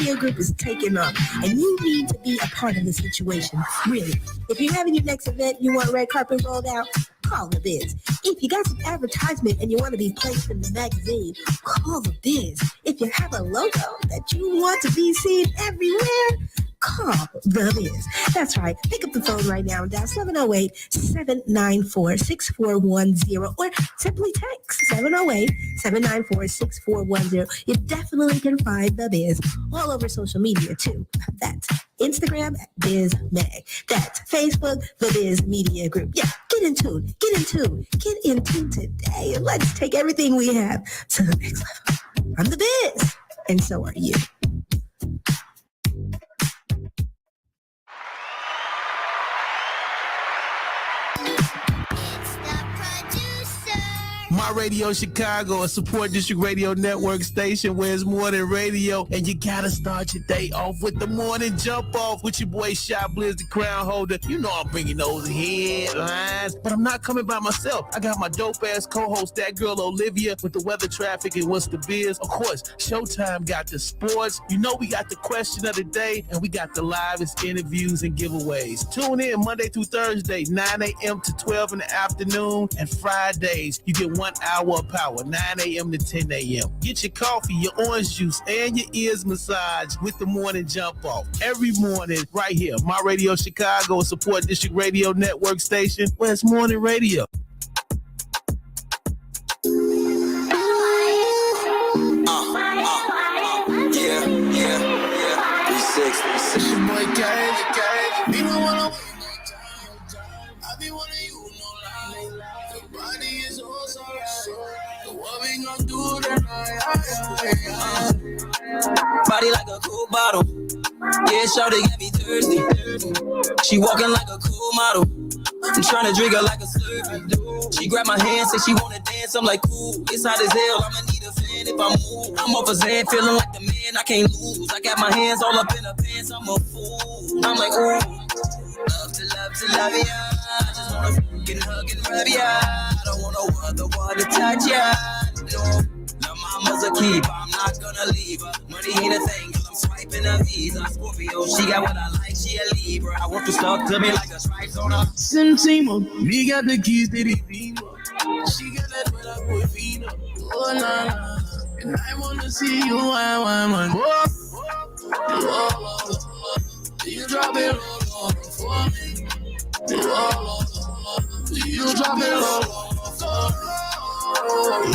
Media Group is taking off, and you need to be a part of the situation, really. If you're having your next event, you want red carpet rolled out, call the biz. If you got some advertisement and you want to be placed in the magazine, call the biz. If you have a logo that you want to be seen everywhere, call the biz. That's right. Pick up the phone right now and dial 708-794-6410 or simply text 708-794-6410. You definitely can find the biz all over social media too. That's Instagram at BizMag. That's Facebook, the Biz Media Group. Yeah, get in tune today, and let's take everything we have to the next level. I'm the biz, and so are you. My Radio Chicago, a support district radio network station where it's more than radio. And you gotta start your day off with the morning jump off with your boy Chiblizz, the crown holder. You know I'm bringing those headlines, but I'm not coming by myself. I got my dope ass co-host, that girl Olivia, with the weather, traffic, and what's the biz. Of course, Showtime got the sports. You know we got the question of the day, and we got the livest interviews and giveaways. Tune in Monday through Thursday, 9 a.m. to 12 in the afternoon, and Fridays you get 1 hour of power, 9 a.m. to 10 a.m. Get your coffee, your orange juice, and your ears massaged with the morning jump off. Every morning, right here, My Radio Chicago, a support district radio network station where it's morning radio. Yeah. 360. Your boy Gage. Me don't wanna wait no time. I be wanting you, no lie. Your body is also right. So what we gon' do tonight? Body like a cool bottle. Yeah, shawty got me thirsty. She walking like a cool model. I'm trying to drink her like a Slurpee. She grabbed my hand, said she wanna dance. I'm like, cool, it's hot as hell. I'ma need a fan if I move. I'm off a Zan, feeling like the man I can't lose. I got my hands all up in her pants, I'm a fool. I'm like, ooh, love to love ya. I just wanna fucking hug and rub ya. I don't want no other one to touch ya. No, my mama's a keeper, I'm not gonna leave her. Money ain't a thing, cause I'm swiping a Visa. Scorpio, she got what I like, she a Libra. I want you stuck to me like a stripes on her. Simo, me got the keys to the Beamer. She got that with her boy Vina. Oh, nah. And I wanna see you, I want. You drop it low for me. You drop it low for me.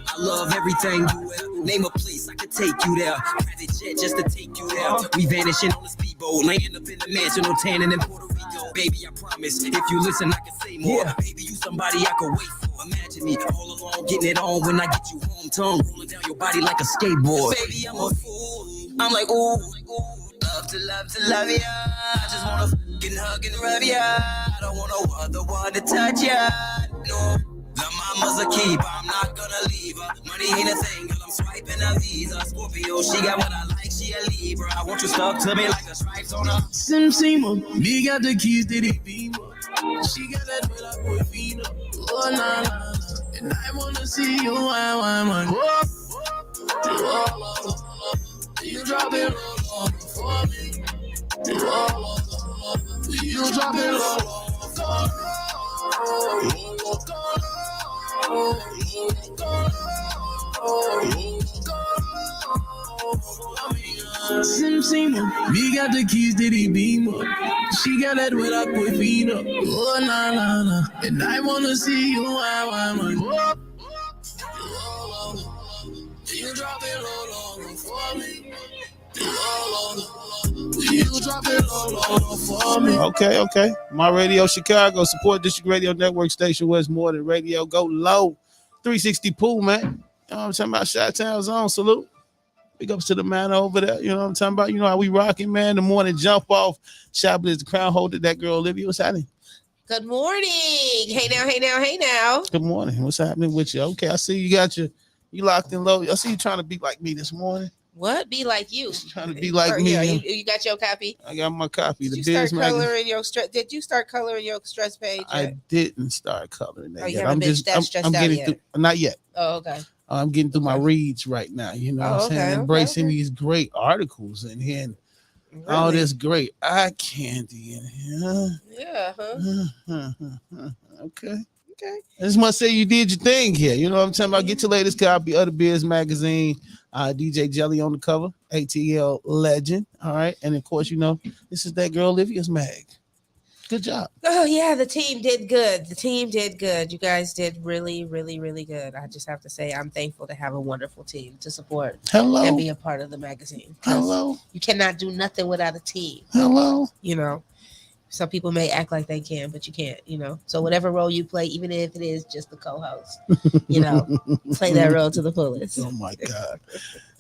I love everything you wear. Name a place I could take you there. Private jet just to take you there. We vanishing on the speedboat, laying up in the mansion or tanning in Puerto Rico. Baby, I promise, if you listen, I can say more. Yeah. Baby, you somebody I could wait for. Imagine me all alone, getting it on when I get you home. Tongue rolling down your body like a skateboard. Baby, I'm a fool. I'm like, ooh. Love to love ya. I just wanna fucking hug and rub ya. I don't want no other one to touch ya. No. The mama's a keeper, I'm not gonna leave her. Money ain't a thing, girl, I'm swiping a Visa. Scorpio, she got what I like, she a Libra. I want you stuck to me like the stripes on her. Simo, me got the keys to the Beamer. She got that with her boy Vina. Oh, nah. And I wanna see you, I want. You drop it low for me. You drop it low for me. Simo, we got the keys to the Beamer. She got that with her boy Vina. Oh, nah. And I wanna see you, I want. You drop it low for me. You drop it low for me. Okay. My Radio Chicago, support district radio network station where it's more than radio. Go low. 360 pool, man. You know what I'm talking about? Chi-Town Zone, salute. Big ups to the man over there. You know what I'm talking about? You know how we rocking, man. The morning jump off. Chiblizz, the crown holder. That girl Olivia. What's happening? Good morning. Hey now. Good morning. What's happening with you? Okay, I see you got you locked in low. I see you trying to be like me this morning. What? Be like you. Trying to be like me. Yeah, you got your copy? I got my copy. Did the you Biz start magazine. coloring your stress? Did you start coloring your stress page yet? I didn't start coloring that you yet. haven't been that stressed I'm out getting yet? through. Not yet. Oh, okay. I'm getting through my reads right now. You know what I'm saying? Embracing these great articles in here. And all this great eye candy in here. Yeah. Okay. I just want to say you did your thing here. You know what I'm talking about? Get your latest copy of the Biz magazine. DJ Jelly on the cover. ATL legend. All right. And of course, you know, this is that girl Olivia's mag. Good job. Oh, yeah. The team did good. You guys did really, really, really good. I just have to say I'm thankful to have a wonderful team to support and be a part of the magazine. Hello. You cannot do nothing without a team. Hello. You know, some people may act like they can, but you can't, you know. So whatever role you play, even if it is just the co-host, you know, play that role to the fullest. Oh, my God.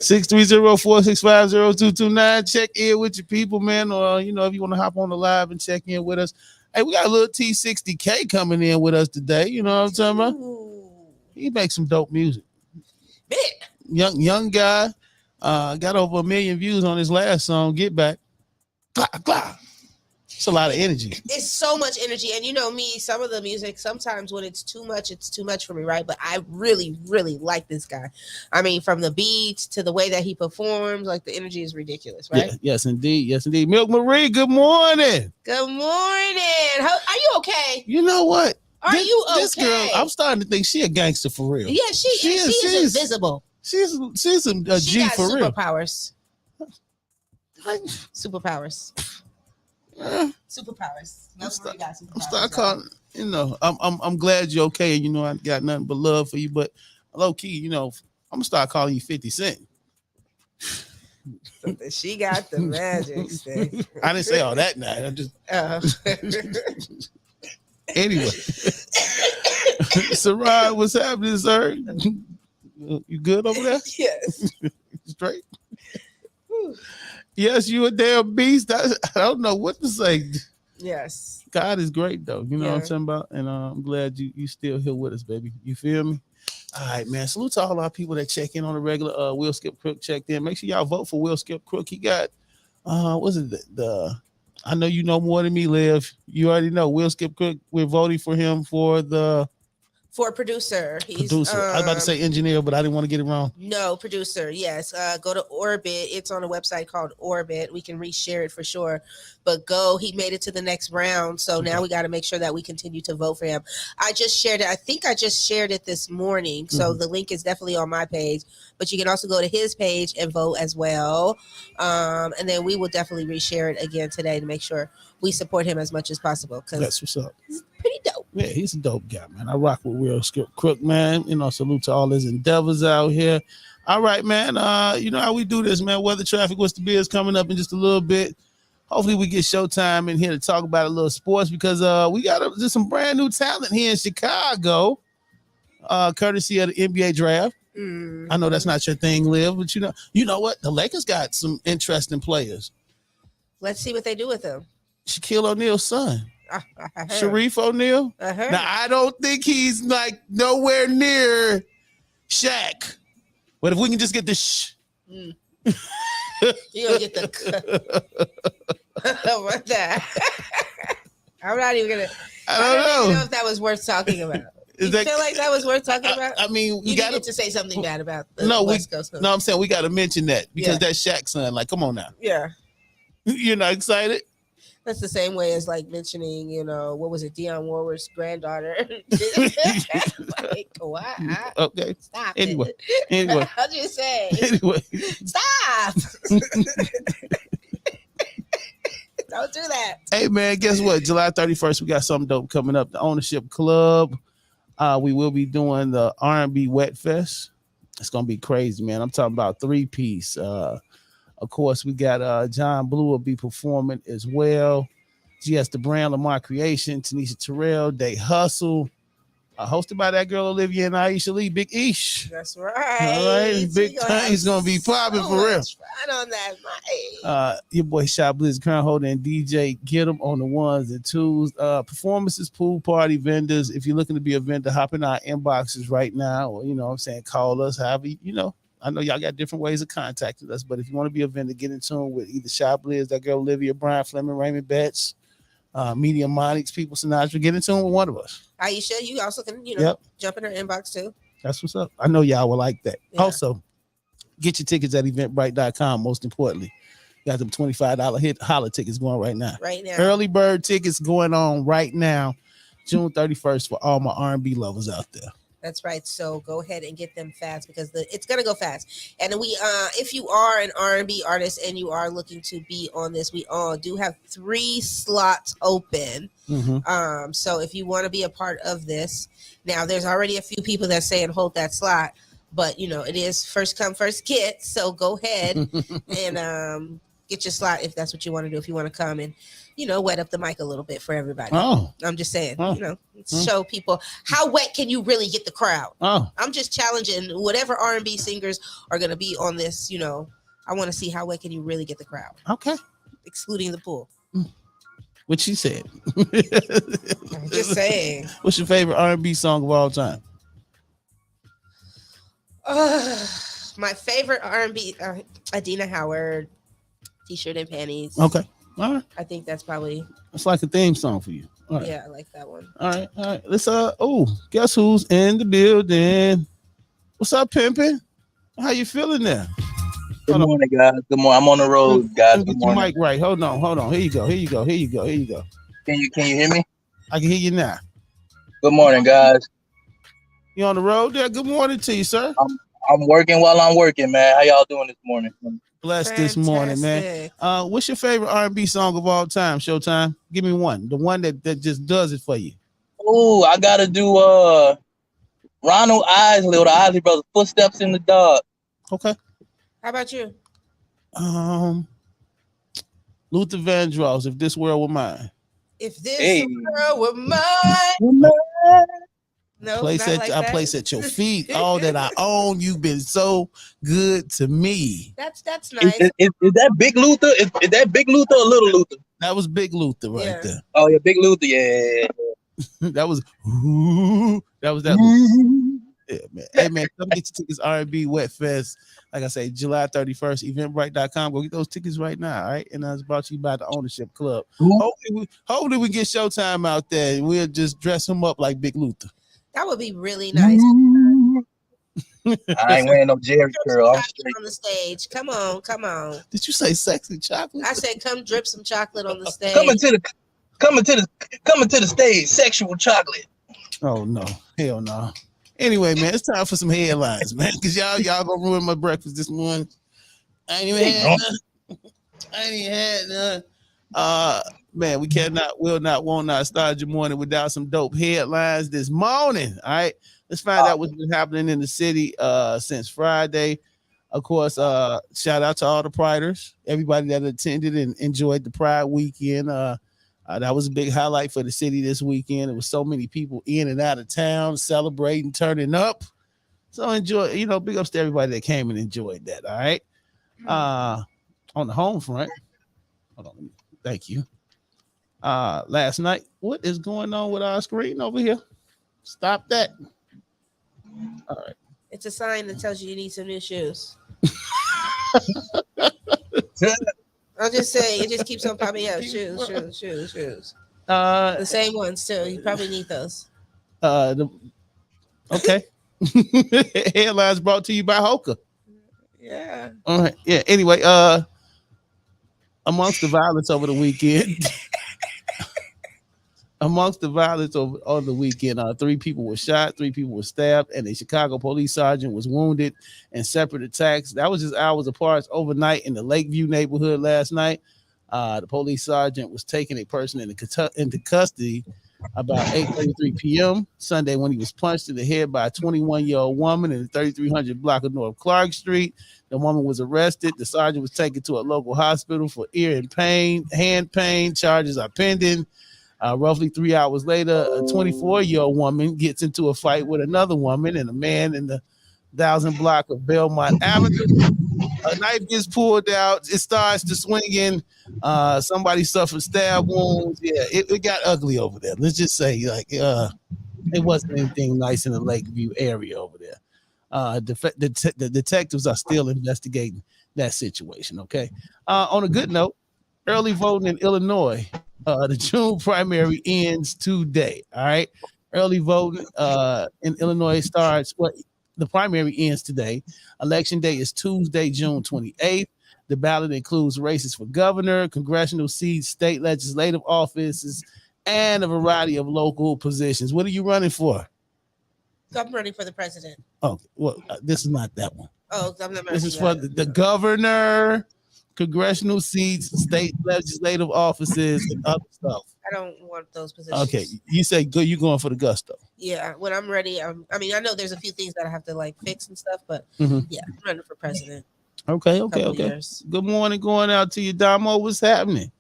630-465-0229. Check in with your people, man. Or, you know, if you want to hop on the live and check in with us. Hey, we got a little T60K coming in with us today. You know what I'm talking about? He makes some dope music. Young guy. Got over 1 million views on his last song, Get Back. Blah, blah. It's a lot of energy. It's so much energy. And you know me, some of the music, sometimes when it's too much for me, right? But I really, really like this guy. I mean, from the beats to the way that he performs, like the energy is ridiculous, right? Yeah, yes, indeed. Yes, indeed. Milk Marie, good morning. Good morning. Are you okay? You know what? Are you okay? This girl, I'm starting to think she a gangster for real. Yeah, she is invisible. She's a G for real. Superpowers. Superpowers. Superpowers. I'm start calling. You know, I'm glad you're okay. You know, I got nothing but love for you. But low key, you know, I'm gonna start calling you 50 Cent. She got the magic stick. I didn't say all that now. I just anyway. Sarai, what's happening, sir? You good over there? Yes. Straight. Yes, you a damn beast. I don't know what to say. Yes. God is great, though. You know what I'm talking about? And I'm glad you still here with us, baby. You feel me? All right, man. Salute to all our people that check in on the regular. Will Skip Crook checked in. Make sure y'all vote for Will Skip Crook. He got, what's it? I know you know more than me, Liv. You already know Will Skip Crook. We're voting for him for producer. He's producer. I was about to say engineer, but I didn't want to get it wrong. No, producer. Yes. Go to Orbit. It's on a website called Orbit. We can reshare it for sure. But he made it to the next round. So now we got to make sure that we continue to vote for him. I just shared it. I think I just shared it this morning. So the link is definitely on my page. But you can also go to his page and vote as well. And then we will definitely reshare it again today to make sure we support him as much as possible. That's what's up. He's pretty dope. Yeah, he's a dope guy, man. I rock with Will Skip Crook, man. You know, salute to all his endeavors out here. All right, man. You know how we do this, man. Weather traffic, what's the biz coming up in just a little bit. Hopefully we get Showtime in here to talk about a little sports because we got just some brand new talent here in Chicago, courtesy of the NBA draft. I know that's not your thing, Liv, but you know what? The Lakers got some interesting players. Let's see what they do with them. Shaquille O'Neal's son. Sharif O'Neal. Now I don't think he's like nowhere near Shaq, but if we can just get the you don't get the what that? I'm not even gonna. I don't know if that was worth talking about. You feel like that was worth talking about? I mean, you didn't get to say something bad about the West Coast. No, I'm saying we got to mention that because that's Shaq's son. Like, come on now. Yeah. You're not excited? That's the same way as like mentioning, you know, what was it, Dionne Warwick's granddaughter? Like, why? Okay. Stop. Anyway. I'll just say. Anyway. Stop. Don't do that. Hey, man, guess what? July 31st, we got something dope coming up. The Ownership Club. We will be doing the R&B Wet Fest. It's going to be crazy, man. I'm talking about 3-piece. Of course, we got John Blue will be performing as well. GS the Brand, Lamar Creation, Tanisha Terrell, Day Hustle. Hosted by that girl Olivia and Aisha Lee, Big Ish. That's right. All right, Big Thing's gonna be popping for real. Right on that, your boy Chiblizz, Crown Holder, and DJ get them on the ones and twos. Performances, pool party, vendors. If you're looking to be a vendor, hop in our inboxes right now, or you know what I'm saying, call us. However, you know, I know y'all got different ways of contacting us, but if you want to be a vendor, get in tune with either Chiblizz, that girl Olivia, Brian Fleming, Raymond Betts, Medium Monix, People Sinatra. Get in tune with one of us. Aisha, you also can, jump in her inbox too. That's what's up. I know y'all will like that. Yeah. Also, get your tickets at eventbrite.com. Most importantly, got them $25 holla tickets going right now. Right now. Early bird tickets going on right now, June 31st for all my R&B lovers out there. That's right. So go ahead and get them fast because it's gonna go fast. And we, if you are an R&B artist and you are looking to be on this, we all do have 3 slots open. Mm-hmm. So if you want to be a part of this, now there's already a few people that saying hold that slot, but it is first come first get. So go ahead and get your slot if that's what you want to do. If you want to come and wet up the mic a little bit for everybody. Oh, I'm just saying, show people how wet can you really get the crowd. Oh, I'm just challenging whatever R&B singers are going to be on this. I want to see how wet can you really get the crowd. Okay, excluding the pool. What she said. I'm just saying. What's your favorite R&B song of all time? My favorite R&B, Adina Howard, T-shirt and panties. Okay. All right. I think that's probably. It's like a theme song for you. All right. Yeah, I like that one. All right. Let's guess who's in the building? What's up, pimpin'? How you feeling there? Good morning, guys. Good morning. I'm on the road, guys. Get your mic right. Hold on. Here you go. Can you hear me? I can hear you now. Good morning, guys. You on the road there? Good morning to you, sir. I'm working while I'm working, man. How y'all doing this morning? Blessed this morning, man. What's your favorite R&B song of all time? Showtime. Give me one. The one that just does it for you. Oh, I gotta do Ronald Isley or the Isley Brothers, Footsteps in the Dark. Okay. How about you? Luther Vandross, If This World Were Mine. If this world were mine. No, place at your feet. All that I own. You've been so good to me. That's nice. Is that Big Luther? Is that Big Luther or Little Luther? That was Big Luther right there. Oh yeah, Big Luther. Yeah. that was that. Luther. Yeah, man. Hey man, come get your tickets. R&B Wet Fest. Like I say, July 31st. Eventbrite.com. Go get those tickets right now. All right, and it's brought to you by the Ownership Club. Hopefully we get Showtime out there and we'll just dress him up like Big Luther. That would be really nice. I ain't wearing no Jerry curl. I'm straight on the stage. Come on. Did you say sexy chocolate? I said come drip some chocolate on the stage. Coming to the stage, sexual chocolate. Oh no, hell no. Anyway, man, it's time for some headlines, man. Cause y'all gonna ruin my breakfast this morning. I ain't even had none. Man, we will not, won't not start your morning without some dope headlines this morning. All right, let's find out what's been happening in the city since Friday. Of course, shout out to all the Priders, everybody that attended and enjoyed the Pride weekend. That was a big highlight for the city this weekend. There was so many people in and out of town celebrating, turning up. So enjoy, big ups to everybody that came and enjoyed that. All right. On the home front, hold on, thank you. Last night, what is going on with our screen over here? Stop that. All right. It's a sign that tells you need some new shoes. I'll just say it just keeps on popping up. Shoes. The same ones too. You probably need those. Okay. Headlines brought to you by Hoka. Yeah. All right. Yeah. Anyway, amongst the violence over the weekend. On the weekend, 3 people were shot, 3 people were stabbed, and a Chicago police sergeant was wounded in separate attacks. That was just hours apart overnight in the Lakeview neighborhood last night. The police sergeant was taking a person into custody about 8:33 p.m. Sunday when he was punched in the head by a 21-year-old woman in the 3300 block of North Clark Street. The woman was arrested. The sergeant was taken to a local hospital for ear and pain, hand pain. Charges are pending. Roughly 3 hours later, a 24-year-old woman gets into a fight with another woman and a man in the 1000 block of Belmont Avenue. A knife gets pulled out. It starts to swing in. Somebody suffered stab wounds. Yeah, it got ugly over there. Let's just say, it wasn't anything nice in the Lakeview area over there. The detectives are still investigating that situation. Okay. On a good note, early voting in Illinois, the June primary ends today. All right. Early voting in Illinois starts. Well, the primary ends today. Election day is Tuesday, June 28th. The ballot includes races for governor, congressional seats, state legislative offices, and a variety of local positions. What are you running for? So I'm running for the president. Oh, well, this is not that one. Oh, I'm not. This is for the governor, congressional seats, state legislative offices, and other stuff. I don't want those positions. Okay, you say good. You going for the gusto? Yeah, when I'm ready. I mean, I know there's a few things that I have to like fix and stuff, but yeah, I'm running for president. Okay. Good morning, going out to you, Damo. What's happening,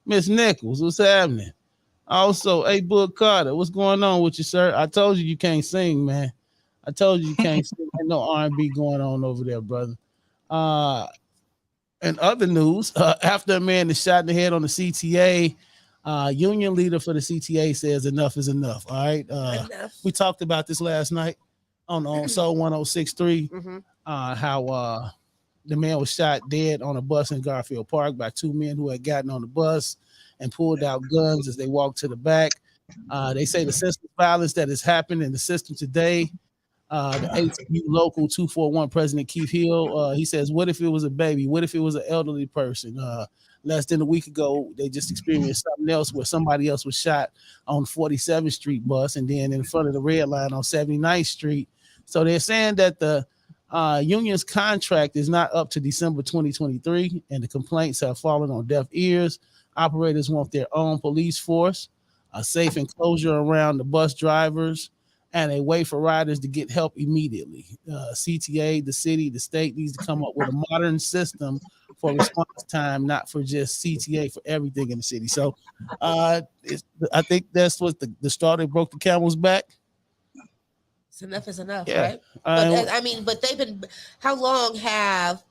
Miss Nichols? What's happening? Also, hey, Book Carter, what's going on with you, sir? I told you can't sing, man. I told you can't sing. Ain't no R&B going on over there, brother. In other news, after a man is shot in the head on the CTA, union leader for the CTA says enough is enough. All right. We talked about this last night on Soul 1063, how the man was shot dead on a bus in Garfield Park by two men who had gotten on the bus and pulled out guns as they walked to the back. They say the senseless violence that has happened in the system today. The ATU local 241 President Keith Hill, he says, what if it was a baby? What if it was an elderly person? Less than a week ago, they just experienced something else where somebody else was shot on 47th Street bus and then in front of the red line on 79th Street. So they're saying that the union's contract is not up to December 2023, and the complaints have fallen on deaf ears. Operators want their own police force, a safe enclosure around the bus drivers, and a way for riders to get help immediately. CTA, the city, the state needs to come up with a modern system for response time, not for just CTA, for everything in the city. So I think that's what the straw that broke the camel's back. Enough is enough, yeah. Right? But they've been, how long have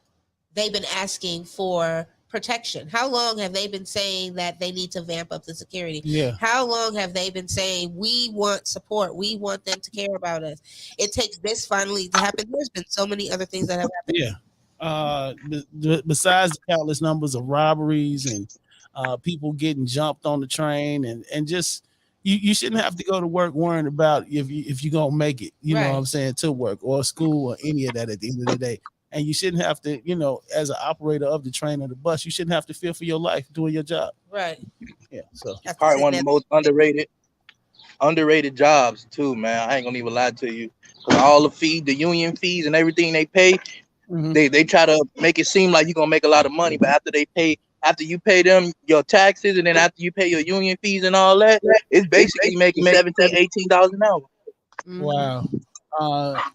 they been asking for protection? How long have they been saying that they need to vamp up the security? Yeah. How long have they been saying we want support? We want them to care about us. It takes this finally to happen. There's been so many other things that have happened. Yeah. Besides the countless numbers of robberies and people getting jumped on the train and just you shouldn't have to go to work worrying about if you're gonna make it, you know what I'm saying, to work or school or any of that at the end of the day. And you shouldn't have to, as an operator of the train or the bus, you shouldn't have to fear for your life doing your job. Right. Yeah. So it's probably one of the most underrated jobs too, man. I ain't gonna even lie to you. All the union fees and everything they pay, they try to make it seem like you're gonna make a lot of money, but after you pay them your taxes and then after you pay your union fees and all that, it's basically making $17, $18 an hour. Wow.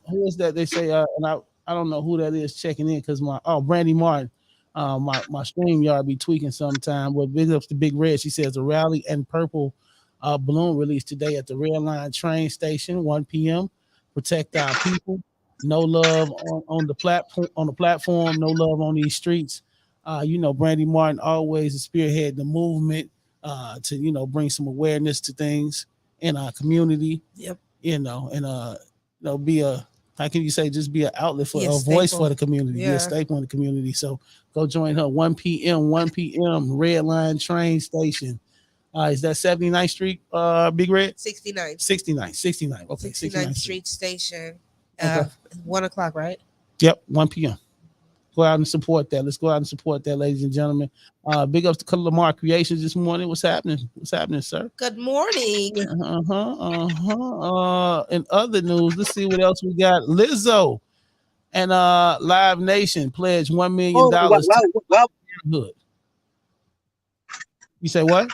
Who is that? They say, and I don't know who that is checking in because Brandy Martin, my StreamYard be tweaking sometime. But big ups to Big Red. She says a rally and purple balloon released today at the Red Line train station, 1 p.m. Protect our people. No love on the platform. No love on these streets. Brandy Martin always spearhead the movement to bring some awareness to things in our community. Yep. Be a, how can you say, just be an outlet for a voice for the community, be a staple in the community. So go join her 1 p.m. Red Line train station. Is that 79th Street, Big Red? 69. Okay, 69th Street station. 1 o'clock, right? Yep, 1 p.m. Go out and support that. Let's go out and support that, ladies and gentlemen. Big ups to Lamar Creations this morning. What's happening? What's happening, sir? Good morning. In other news, let's see what else we got. Lizzo and Live Nation pledged $1 million to Hood. You say what?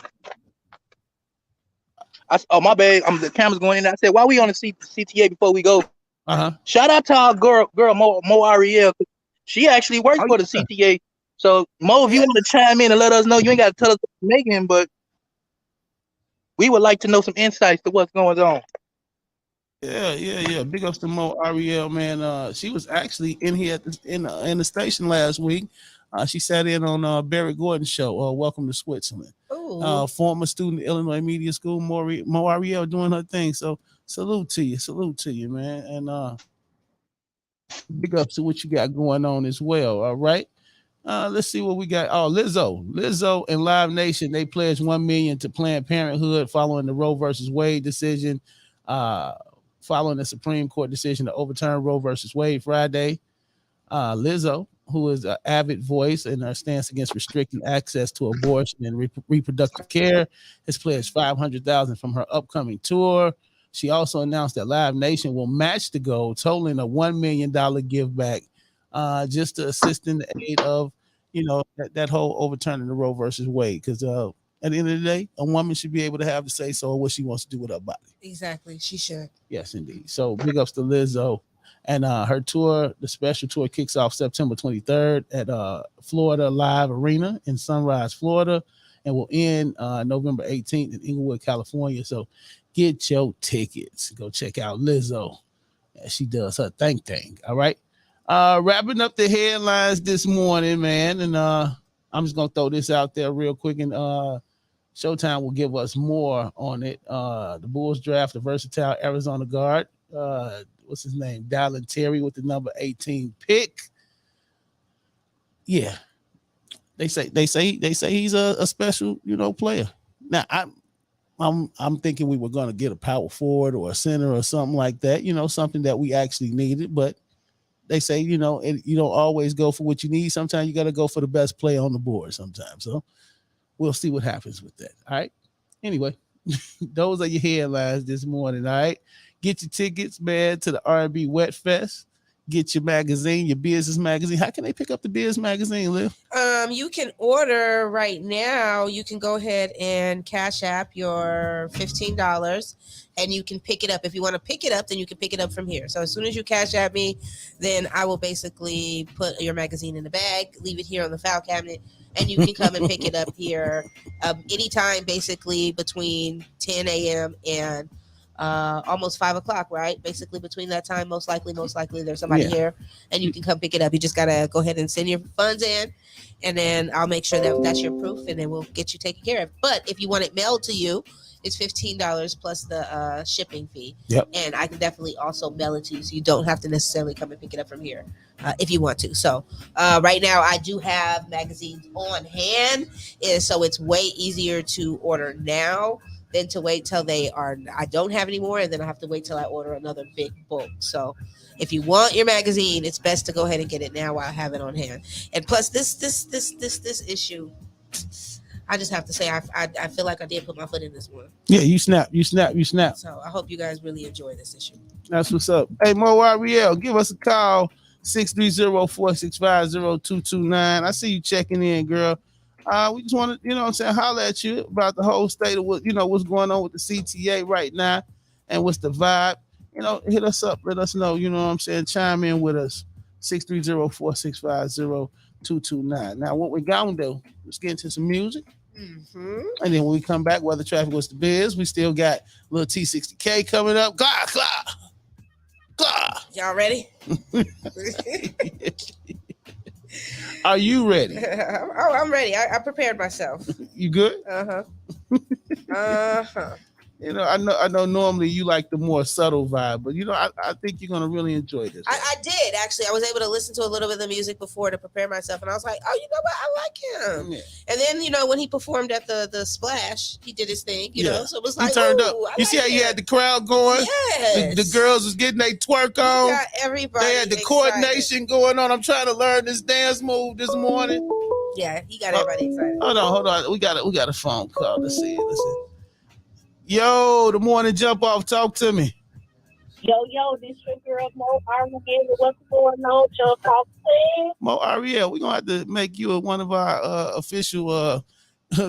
My bad. The camera's going in. I said, why we on the CTA before we go? Shout out to our girl Mo Ariel. She actually works for the CTA. So Mo, if you want to chime in and let us know, you ain't got to tell us what you're making, but we would like to know some insights to what's going on. Yeah. Big ups to Mo Ariel, man. She was actually in here in the station last week. She sat in on Barry Gordon's show. Welcome to Switzerland. Former student at Illinois Media School, Mo Ariel doing her thing. So salute to you, man. And Big ups to what you got going on as well. All right. Let's see what we got. Oh, Lizzo and Live Nation, they pledged $1 million to Planned Parenthood following the Roe versus Wade decision. Following the Supreme Court decision to overturn Roe versus Wade Friday. Lizzo, who is an avid voice in her stance against restricting access to abortion and reproductive care, has pledged $500,000 from her upcoming tour. She also announced that Live Nation will match the goal, totaling a $1 million give back, just to assist in the aid of, that whole overturning the Roe versus Wade. Because at the end of the day, a woman should be able to have to say so what she wants to do with her body. Exactly, she should. Yes, indeed. So big ups to Lizzo. And her tour, the special tour, kicks off September 23rd at Florida Live Arena in Sunrise, Florida, and will end November 18th in Inglewood, California. So get your tickets. Go check out Lizzo as she does her thing. All right. Wrapping up the headlines this morning, man. And I'm just going to throw this out there real quick. And Showtime will give us more on it. The Bulls draft the versatile Arizona guard. What's his name? Dylan Terry with the number 18 pick. Yeah. They say he's a special, player. Now I'm thinking we were going to get a power forward or a center or something like that, something that we actually needed. But they say, you don't always go for what you need. Sometimes you got to go for the best player on the board sometimes. So we'll see what happens with that. All right. Anyway, those are your headlines this morning. All right. Get your tickets, man, to the R&B Wet Fest. Get your magazine, your business magazine. How can they pick up the business magazine, Liv? You can order right now. You can go ahead and Cash App your $15 and you can pick it up. If you want to pick it up, then you can pick it up from here. So as soon as you Cash App me, then I will basically put your magazine in the bag, leave it here on the file cabinet, and you can come and pick it up here anytime, basically between 10 a.m. and almost 5 o'clock, right? Basically between that time, most likely there's somebody here and you can come pick it up. You just gotta go ahead and send your funds in, and then I'll make sure that that's your proof, and then we'll get you taken care of. But if you want it mailed to you, it's $15 plus the shipping fee. Yep. And I can definitely also mail it to you, so you don't have to necessarily come and pick it up from here if you want to. So right now I do have magazines on hand, so it's way easier to order now than to wait till I don't have any more, and then I have to wait till I order another big bulk. So if you want your magazine, it's best to go ahead and get it now while I have it on hand. And plus this issue, I just have to say I feel like I did put my foot in this one. Yeah, you snap. So I hope you guys really enjoy this issue. That's what's up. Hey, Mo Ariel, give us a call, 630-465-0229. I see you checking in, girl. We just want to, holler at you about the whole state of what's going on with the CTA right now and what's the vibe. Hit us up, let us know, chime in with us, 630-465-0229. Now, what we gonna do, let's get into some music. Mm-hmm. And then when we come back, whether traffic was the biz, we still got little T60K coming up. Gah. Y'all ready? Are you ready? I'm ready. I prepared myself. You good? Uh-huh. I know normally you like the more subtle vibe, but I think you're gonna really enjoy this. I did actually. I was able to listen to a little bit of the music before to prepare myself, and I was like, oh, you know what? I like him. Yeah. And then when he performed at the Splash, he did his thing. So it was like, he turned up. You see how you had the crowd going? Yes. The girls was getting their twerk on. Got everybody. They had the coordination going on. I'm trying to learn this dance move this morning. Yeah, he got everybody excited. Hold on. We got a phone call. Let's see. Yo, the morning jump off. Talk to me. Yo, this your girl Mo Ariel. What's going on, Jump Off? Mo Ariel, we're gonna have to make you one of our official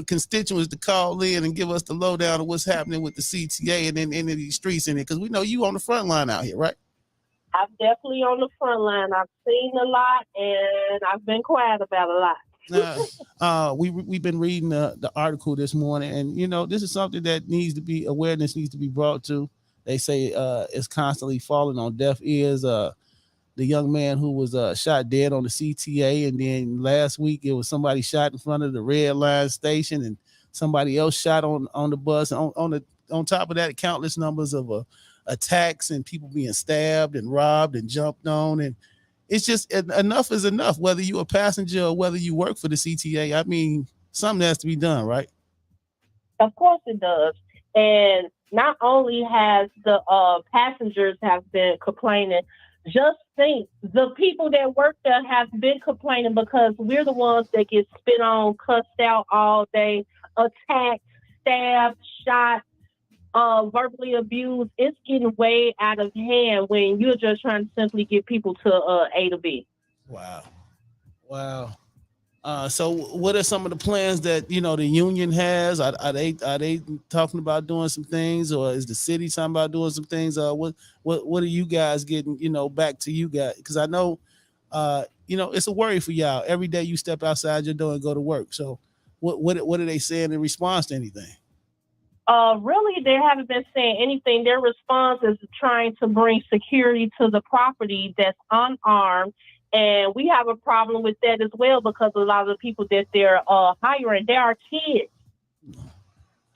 constituents to call in and give us the lowdown of what's happening with the CTA and then into these streets in it, because we know you on the front line out here, right? I'm definitely on the front line. I've seen a lot and I've been quiet about a lot. We've been reading the article this morning, and this is something that awareness needs to be brought to. They say it's constantly falling on deaf ears. The young man who was shot dead on the CTA, and then last week it was somebody shot in front of the Red Line station, and somebody else shot on the bus. On top of that, countless numbers of attacks and people being stabbed and robbed and jumped on. And it's just enough is enough, whether you're a passenger or whether you work for the CTA. I mean, something has to be done, right? Of course it does. And not only has the passengers have been complaining, just think the people that work there have been complaining because we're the ones that get spit on, cussed out all day, attacked, stabbed, shot, verbally abused. It's getting way out of hand when you're just trying to simply get people to A to B. Wow. So what are some of the plans that, you know, the union has? Are they talking about doing some things, or is the city talking about doing some things? What are you guys getting, you know, back to you guys? Because I know, you know, it's a worry for y'all. Every day you step outside your door and go to work. So what are they saying in response to anything? Really, they haven't been saying anything. Their response is trying to bring security to the property that's unarmed. And we have a problem with that as well because a lot of the people that they're hiring, they are kids.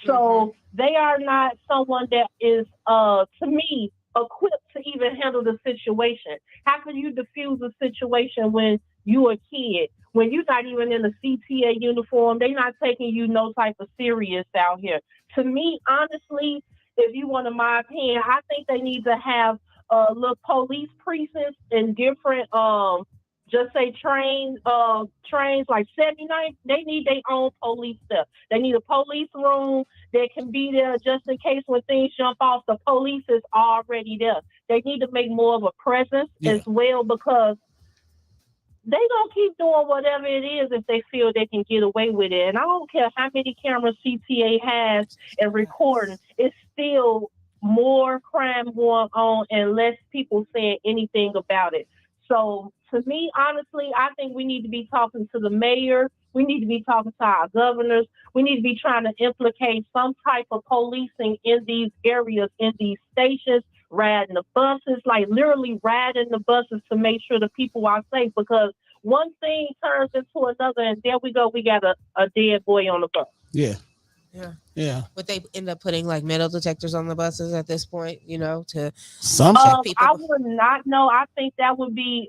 So they are not someone that is, to me, equipped to even handle the situation. How can you diffuse a situation when you're a kid? When you're not even in a CTA uniform, they're not taking you no type of serious out here. To me, honestly, if you want my opinion, I think they need to have little police precincts in different, just say trains like 79. They need their own police stuff. They need a police room that can be there just in case when things jump off. The police is already there. They need to make more of a presence as well because they gonna keep doing whatever it is if they feel they can get away with it. And I don't care how many cameras CTA has and recording, it's still more crime going on and less people saying anything about it. So to me, honestly, I think we need to be talking to the mayor. We need to be talking to our governors. We need to be trying to implicate some type of policing in these areas, in these stations, riding the buses, like literally riding the buses to make sure the people are safe because one thing turns into another and there we go, we got a dead boy on the bus. Yeah. Would they end up putting like metal detectors on the buses at this point, you know, to some people? I would not know. I think that would be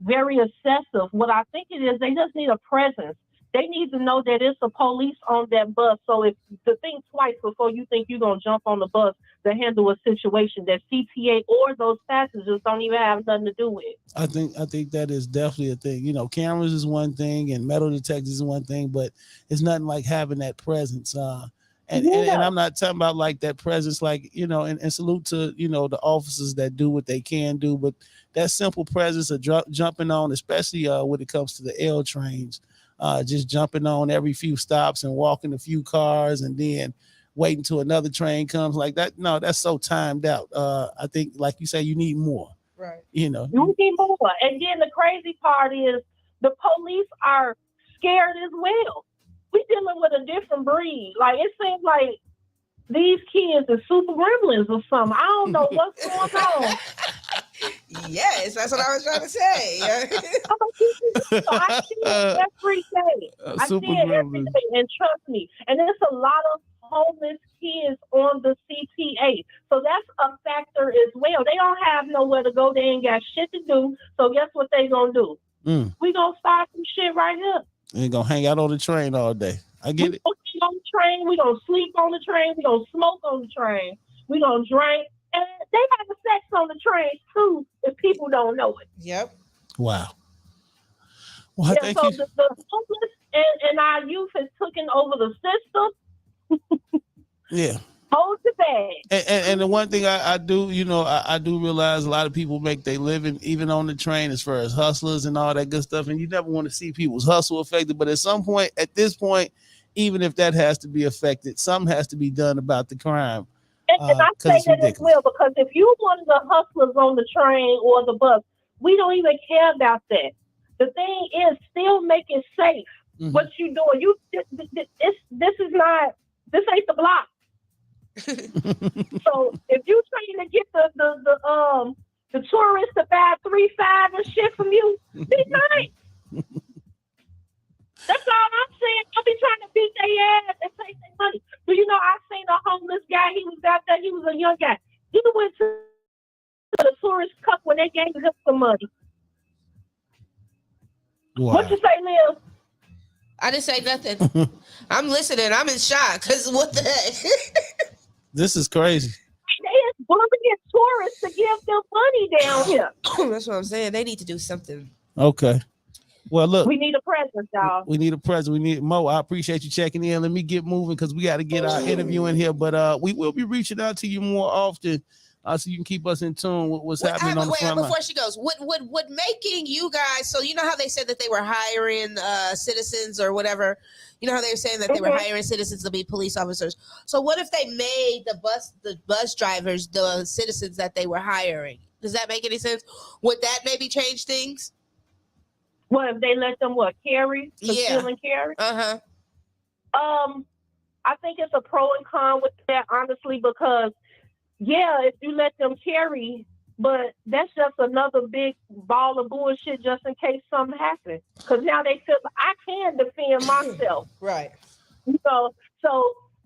very excessive. What I think it is, they just need a presence. They need to know that it's a police on that bus. So if to think twice before you think you're going to jump on the bus to handle a situation that CTA or those passengers don't even have nothing to do with. I think that is definitely a thing. You know, cameras is one thing and metal detectors is one thing, but it's nothing like having that presence. And I'm not talking about like that presence, like, you know, and salute to, you know, the officers that do what they can do, but that simple presence of jumping on, especially when it comes to the L trains, just jumping on every few stops and walking a few cars and then waiting till another train comes like that. No, that's so timed out. I think, like you say, you need more. Right. You know, you need more. And then the crazy part is the police are scared as well. We're dealing with a different breed. Like it seems like these kids are super gremlins or something. I don't know what's going on. Yes, that's what I was trying to say. So I see it every day. I see it every day, and trust me. And there's a lot of homeless kids on the CTA, so that's a factor as well. They don't have nowhere to go. They ain't got shit to do. So guess what they gonna do? We gonna start some shit right here. They gonna hang out on the train all day. I get it. We on the train. We gonna sleep on the train. We gonna smoke on the train. We gonna drink. And they have sex on the train too, if people don't know it. Yep. Wow. Well, yeah, so the homeless and our youth has taken over the system. Yeah. Hold the bag. And the one thing I do, you know, I do realize a lot of people make their living even on the train as far as hustlers and all that good stuff. And you never want to see people's hustle affected. But at some point, at this point, even if that has to be affected, something has to be done about the crime. And I say that as well, because if you one of the hustlers on the train or the bus, we don't even care about that. The thing is, still make it safe. What you doing? This ain't the block. So if you trying to get the tourists to buy 3-5 and shit from you, be nice. That's all I'm saying. I'll be trying to beat their ass and take their money. But you know, I seen a homeless guy. He was out there. He was a young guy. You went to the tourist cup when they gave him some money. Wow. What you say, Liz? I didn't say nothing. I'm listening. I'm in shock because what the heck? This is crazy. They is bullying tourists to give them money down here. That's what I'm saying. They need to do something. Okay. Well, look. We need a president, y'all. We need a president. We need Mo. I appreciate you checking in. Let me get moving because we got to get our interview in here. But we will be reaching out to you more often. So you can keep us in tune with what's happening on the front line. Before she goes, what making you guys, so you know how they said that they were hiring citizens or whatever, you know how they were saying that they were hiring citizens to be police officers. So what if they made the bus drivers the citizens that they were hiring? Does that make any sense? Would that maybe change things? What if they let them carry? Conceal and carry? Uh-huh. I think it's a pro and con with that, honestly, because if you let them carry, but that's just another big ball of bullshit just in case something happens. Because now they feel I can defend myself. Right. So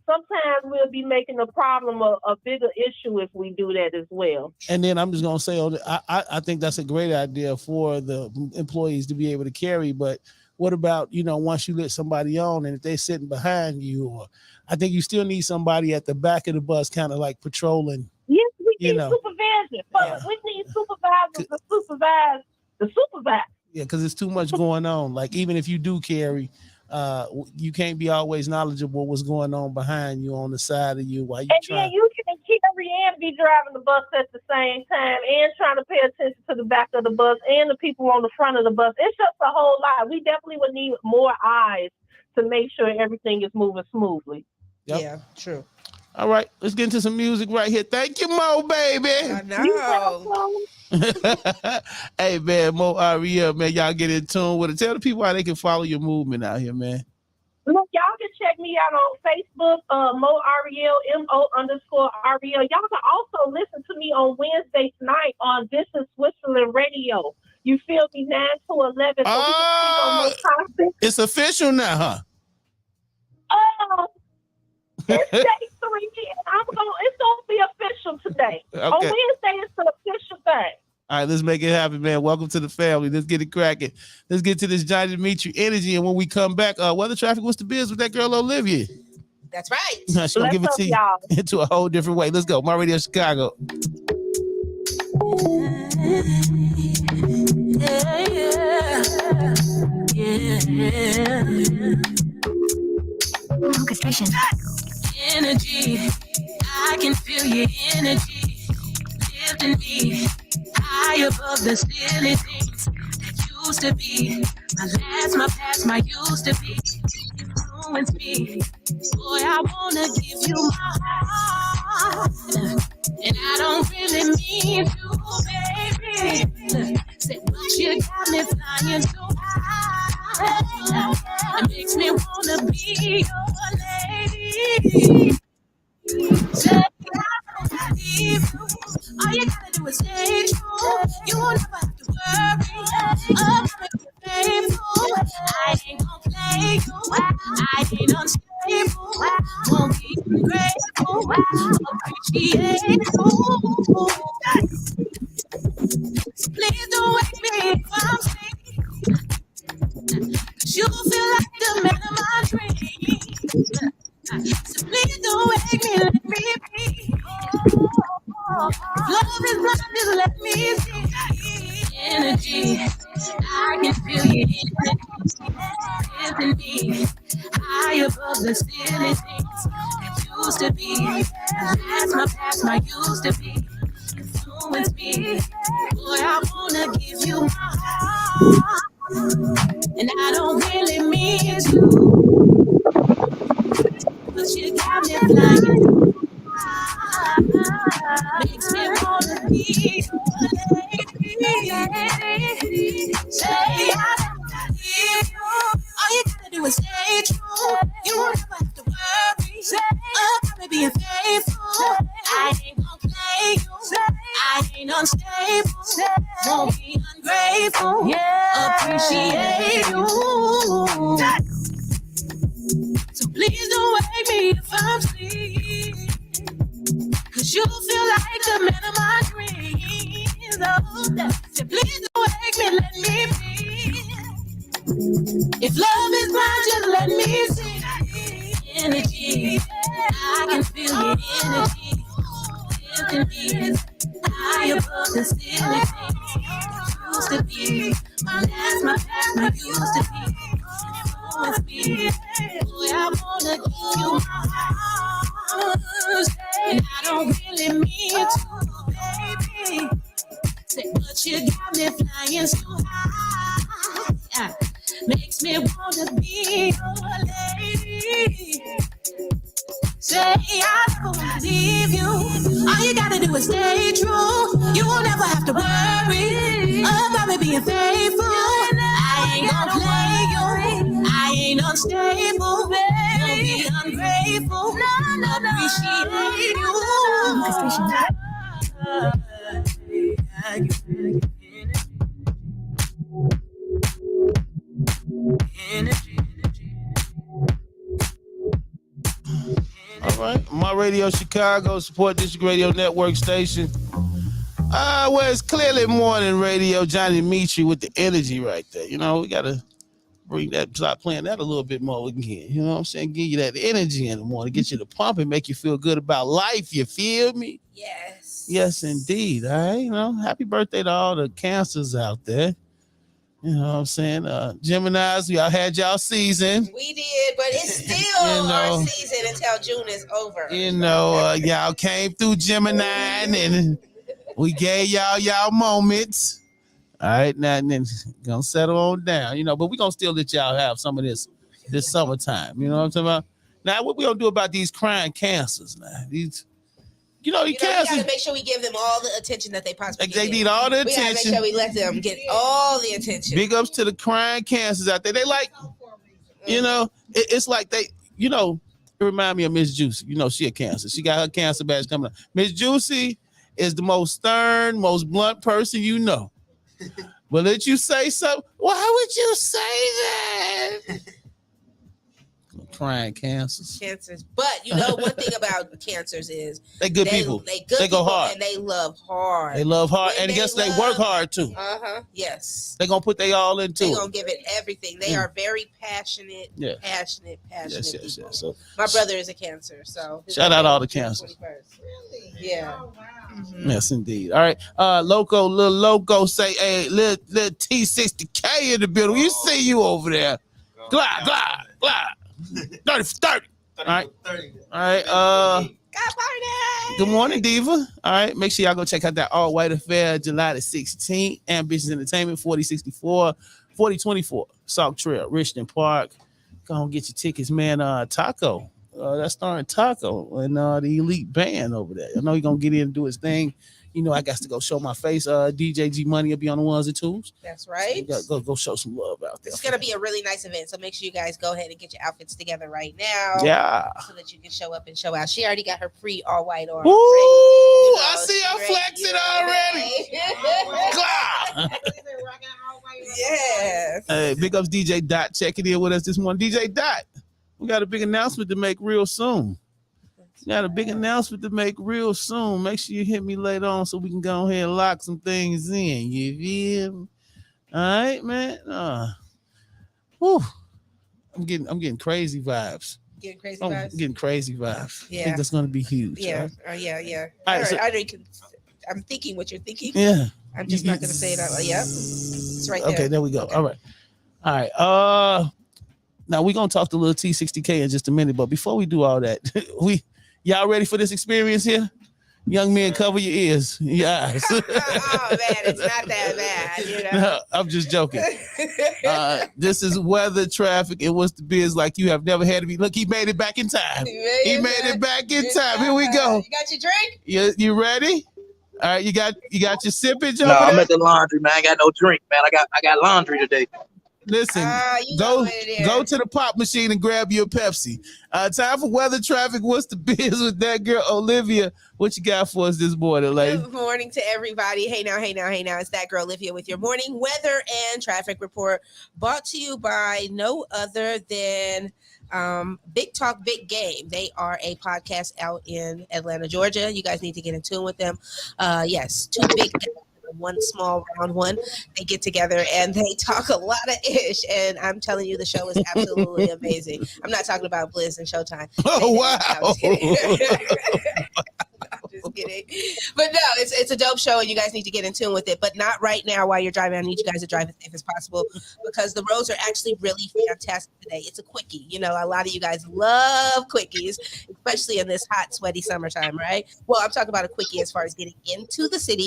sometimes we'll be making the problem a bigger issue if we do that as well. And then I'm just going to say, I think that's a great idea for the employees to be able to carry. But what about, once you let somebody on and if they're sitting behind you, or I think you still need somebody at the back of the bus kind of like patrolling. Yes, we need supervision. But we need supervisors to supervise the supervisor. Yeah, because it's too much going on. Like, even if you do carry, you can't be always knowledgeable what's going on behind you, on the side of you. While you then you can carry and be driving the bus at the same time and trying to pay attention to the back of the bus and the people on the front of the bus. It's just a whole lot. We definitely would need more eyes to make sure everything is moving smoothly. Yep. Yeah, true. All right, let's get into some music right here. Thank you, Mo, baby. I know. Hey, man, Mo-Fri, man, y'all get in tune with it. Tell the people how they can follow your movement out here, man. Look, y'all can check me out on Facebook, Mo-Fri, MO_REL. Y'all can also listen to me on Wednesday night on This is Switzerland Radio. You feel me, 9 to 11. So we can speak on more topics. It's official now, huh? It's day 3. It's gonna be official today. Okay. On Wednesday, it's the official thing. All right, let's make it happen, man. Welcome to the family. Let's get it cracking. Let's get to this Johnny Dimitri energy, and when we come back, weather traffic, what's the biz with that girl Olivia? That's right. She's gonna give it to you into a whole different way. Let's go. My Radio Chicago. Orchestration. Energy, I can feel your energy lifting me high above the silly things that used to be my last, my past, my used to be influence me. Boy, I wanna give you my heart, and I don't really mean to, baby. Say, but you got me flying so high. It makes me wanna be your lady. Say, I leave you. All you gotta do is stay true. You won't ever have to worry. I'm faithful. I ain't gonna play you. I ain't unstable. Won't be grateful. Appreciate you. Please don't wake me if I'm asleep. You feel like the man of my dreams. So please don't wake me, let me be. Love is blind, just let me see. Energy, I can feel your energy lifting me high above the silly things that used to be. My past, my used to be. Influence me. Boy, I wanna give you my heart, and I don't really mean to, but you got me flying. Makes me wanna be your lady. Say I leave you. All you gotta do is stay true. You won't ever have to worry about me being faithful. I ain't gonna play you. I ain't unstable. Won't be ungrateful. Appreciate you. So please don't wake me if I'm asleep. you feel like the man of my dreams. Oh, so please don't wake me, let me be. If love is blind, just let me see. Energy, I can feel your energy. Lifting me high above the ceiling. Used to be my past, used to be. With me, boy, I wanna give you my heart, and I don't really mean to, baby. Say, but you got me flying so high, makes me wanna be your lady. Say I never wanna leave you. All you gotta do is stay true. You won't ever have to worry about me being faithful. I ain't gonna play you. I ain't unstable, baby. Don't be ungrateful. No. Appreciate All right, My Radio Chicago, Support District Radio Network station. Well, it's clearly morning radio. Johnny Mitri with the energy right there. You know, we gotta start playing that a little bit more again. You know what I'm saying? Give you that energy in the morning, get you to pump and make you feel good about life. You feel me? Yes. Yes, indeed. All right, you know, happy birthday to all the cancers out there. You know what I'm saying? Geminis, y'all had y'all season. We did, but it's still our season until June is over. You know, y'all came through Gemini and we gave y'all moments. All right, now and then gonna settle on down, you know, but we gonna still let y'all have some of this summertime. You know what I'm talking about? Now, what we gonna do about these crying cancers now? These, you know, cancers. We gotta make sure we give them all the attention that they possibly get. They need all the attention. We gotta make sure we let them get all the attention. Big ups to the crying cancers out there. They like, you know, it's like they, you know, it remind me of Miss Juicy. You know, she a cancer. She got her cancer badge coming up. Miss Juicy is the most stern, most blunt person you know. But let you say something. Why would you say that? Crying cancers. But you know, one thing about cancers is they good people. They go hard. And they love hard. They love hard. And guess they work hard too. Yes. They're gonna put they all into it. They're gonna give it everything. They are very passionate. Yeah. Passionate people. So, my brother is a cancer, so shout out all the cancers. Really? Yeah. Oh, wow. Mm-hmm. Yes, indeed. All right. Little Loco say, hey, little T60K in the building. We see you over there. Glide. 30. All right. All right. Good morning, Diva. All right. Make sure y'all go check out that All White Affair, July the 16th. Ambitious Entertainment, 4024, Sauk Trail, Richmond Park. Go and get your tickets, man. Taco. That's starring Taco and the elite band over there. I know he's gonna get in and do his thing. You know, I got to go show my face. DJ G Money will be on the ones and twos. That's right. So go show some love out there. It's gonna be a really nice event. So make sure you guys go ahead and get your outfits together right now. Yeah. So that you can show up and show out. She already got her pre all white on. Ooh, you know, I see her flexing already. Yes. Hey, big ups DJ Dot checking in with us this morning. DJ Dot, we got a big announcement to make real soon. Make sure you hit me later on so we can go ahead and lock some things in. You feel me? All right, man. I'm getting crazy vibes. Getting crazy vibes. Yeah. I think that's gonna be huge. Yeah. Right? Yeah. All right, so, I'm thinking what you're thinking. Yeah. I'm just not gonna say it out loud. Yep. It's right there. Okay, there we go. Okay. All right. Now we're gonna talk to little T60K in just a minute, but before we do all that, y'all ready for this experience here? Young men, cover your ears. Yes. Oh man, it's not that bad, you know. No, I'm just joking. This is weather, traffic, and what's the biz like you have never had to be. Look, he made it back in time. He made it back in time. Here we go. You got your drink? You ready? All right, you got your sippage over No, I'm there? at the laundry, man. I ain't got no drink, man. I got laundry today. Listen, You go know it is. go to the pop machine and grab you a Pepsi. Time for weather traffic. What's the biz with that girl, Olivia? What you got for us this morning, lady? Good morning to everybody. Hey now. It's that girl Olivia with your morning weather and traffic report, brought to you by no other than Big Talk Big Game. They are a podcast out in Atlanta, Georgia. You guys need to get in tune with them. Yes, two big guys, one small round one. They get together and they talk a lot of ish, and I'm telling you, the show is absolutely amazing. I'm not talking about Blizz and Showtime. Oh wow! I'm just kidding. But no, it's a dope show, and you guys need to get in tune with it. But not right now while you're driving. I need you guys to drive as safe as possible, because the roads are actually really fantastic today. It's a quickie. You know, a lot of you guys love quickies, especially in this hot, sweaty summertime, right? Well, I'm talking about a quickie as far as getting into the city,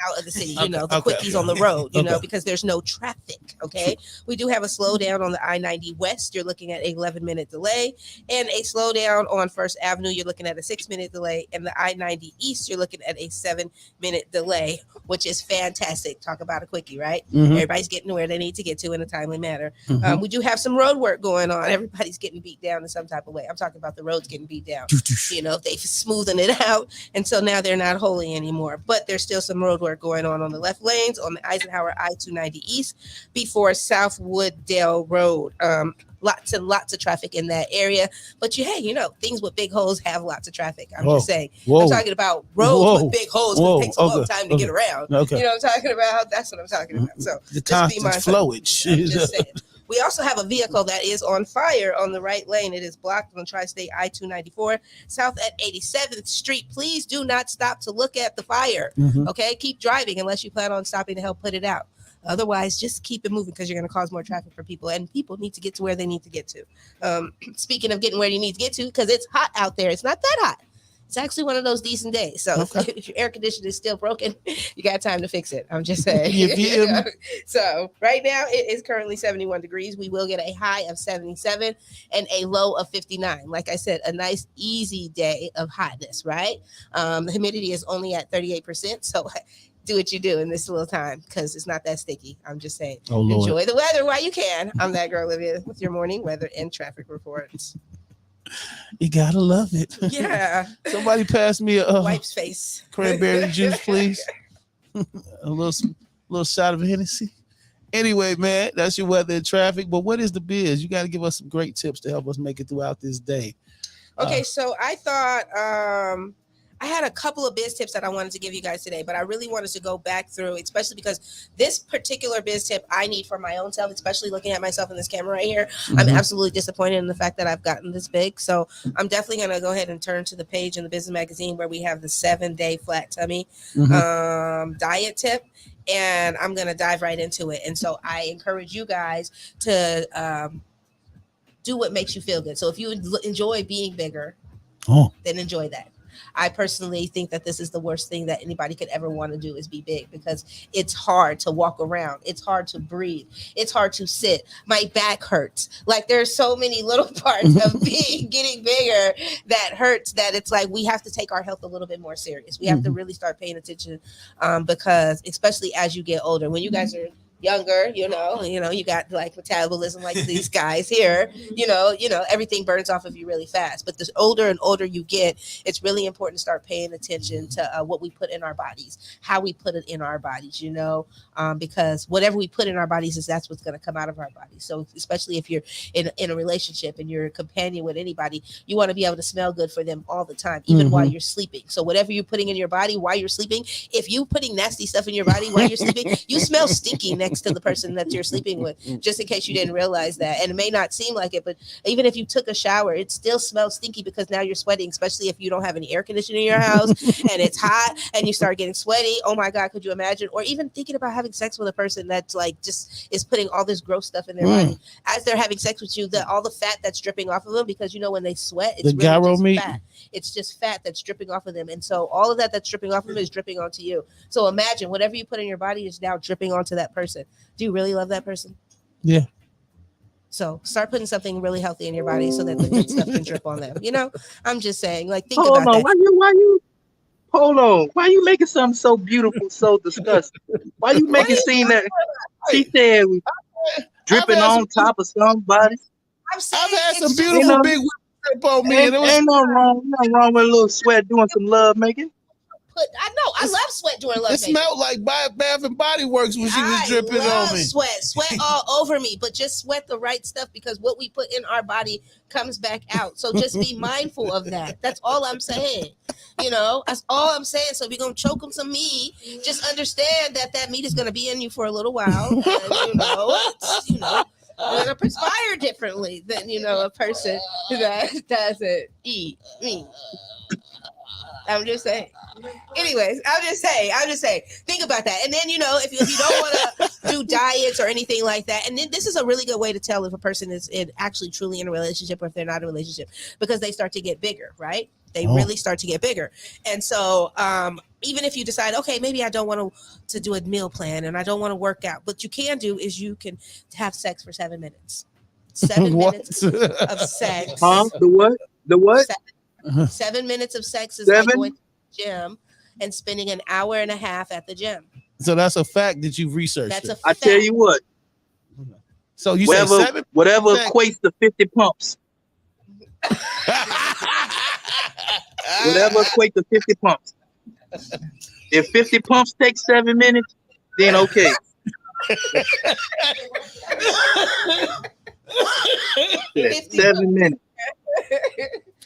out of the city, you know, the quickies on the road, you know, because there's no traffic. Okay. We do have a slowdown on the I-90 West. You're looking at an 11-minute delay, and a slowdown on First Avenue. You're looking at a 6-minute delay, and the I-90 East, you're looking at a 7-minute delay, which is fantastic. Talk about a quickie, right? Mhm. Everybody's getting to where they need to get to in a timely manner. We do have some road work going on. Everybody's getting beat down in some type of way. I'm talking about the roads getting beat down. You know, they've smoothing it out, and so now they're not holy anymore. But there's still some road work going on the left lanes on the Eisenhower I-290 East before Southwooddale Road. Lots and lots of traffic in that area. But you know, things with big holes have lots of traffic. I'm just saying. I'm talking about roads with big holes, because it takes a long time to get around. Okay. You know what I'm talking about? That's what I'm talking about. So The just be constant mindful. flowage. I'm just saying. We also have a vehicle that is on fire on the right lane. It is blocked on Tri-State I-294 south at 87th Street. Please do not stop to look at the fire. Okay, keep driving unless you plan on stopping to help put it out. Otherwise, just keep it moving, because you're going to cause more traffic for people, and people need to get to where they need to get to. Speaking of getting where you need to get to, because it's hot out there. It's not that hot. It's actually one of those decent days. So if your air conditioner is still broken, you got time to fix it. I'm just saying. You know? So right now it is currently 71 degrees. We will get a high of 77 and a low of 59. Like I said, a nice easy day of hotness, right? The humidity is only at 38%. So do what you do in this little time, because it's not that sticky. I'm just saying. Oh, Lord. Enjoy the weather while you can. I'm that girl Olivia with your morning weather and traffic reports. You gotta love it. Yeah. Somebody pass me a Wipes face. cranberry juice, please. A little shot of Hennessy. Anyway, man, that's your weather and traffic. But what is the biz? You got to give us some great tips to help us make it throughout this day. Okay, so I thought I had a couple of biz tips that I wanted to give you guys today, but I really wanted to go back through, especially because this particular biz tip I need for my own self, especially looking at myself in this camera right here. I'm absolutely disappointed in the fact that I've gotten this big. So I'm definitely going to go ahead and turn to the page in the Business Magazine where we have the 7-day flat tummy diet tip. And I'm going to dive right into it. And so I encourage you guys to do what makes you feel good. So if you enjoy being bigger, then enjoy that. I personally think that this is the worst thing that anybody could ever want to do, is be big, because it's hard to walk around. It's hard to breathe. It's hard to sit. My back hurts. Like, there's so many little parts of getting bigger that hurts, that it's like we have to take our health a little bit more serious. We have to really start paying attention, because especially as you get older, when you guys are younger, you got like metabolism like these guys here, everything burns off of you really fast. But the older and older you get, it's really important to start paying attention to what we put in our bodies, how we put it in our bodies, because whatever we put in our bodies that's what's going to come out of our bodies. So especially if you're in a relationship and you're a companion with anybody, you want to be able to smell good for them all the time, even while you're sleeping. So whatever you're putting in your body while you're sleeping, if you're putting nasty stuff in your body while you're sleeping, you smell stinky next to the person that you're sleeping with, just in case you didn't realize that. And it may not seem like it, but even if you took a shower, it still smells stinky, because now you're sweating, especially if you don't have any air conditioning in your house and it's hot and you start getting sweaty. Oh my God, could you imagine? Or even thinking about having sex with a person that's like just is putting all this gross stuff in their body as they're having sex with you, all the fat that's dripping off of them, because when they sweat, it's really just fat. It's just fat that's dripping off of them. And so all of that's dripping off of them is dripping onto you. So imagine whatever you put in your body is now dripping onto that person. Do you really love that person? Yeah. So start putting something really healthy in your body so that the good stuff can drip on them. I'm just saying, like, think Hold about on, that. hold on. Why you making something so beautiful, so disgusting? Why you making it seem that she said dripping on top of somebody. I've had some beautiful big drip on me. Ain't nothing wrong with a little sweat doing some love making. I know. I love sweat during love. It smelled like Bath and Body Works when she was dripping on me. Sweat all over me, but just sweat the right stuff because what we put in our body comes back out. So just be mindful of that. That's all I'm saying. That's all I'm saying. So if you're gonna choke on some meat, just understand that meat is gonna be in you for a little while. And, you're gonna perspire differently than a person that doesn't eat meat. I'm just saying. Anyways, I'm just saying. Think about that. And then, if you don't want to do diets or anything like that, and then this is a really good way to tell if a person is actually truly in a relationship or if they're not in a relationship, because they start to get bigger, right? They really start to get bigger. And so even if you decide, okay, maybe I don't want to do a meal plan and I don't want to work out, what you can do is you can have sex for 7 minutes. 7 minutes of sex. Huh? The what? The what? 7 minutes of sex is like going to the gym and spending an hour and a half at the gym. So that's a fact that you've researched. That's a fact. I tell you what. So you say 7? Whatever equates to 50 pumps. Whatever equates to 50 pumps. If 50 pumps take 7 minutes, then okay. Yeah, 7 minutes.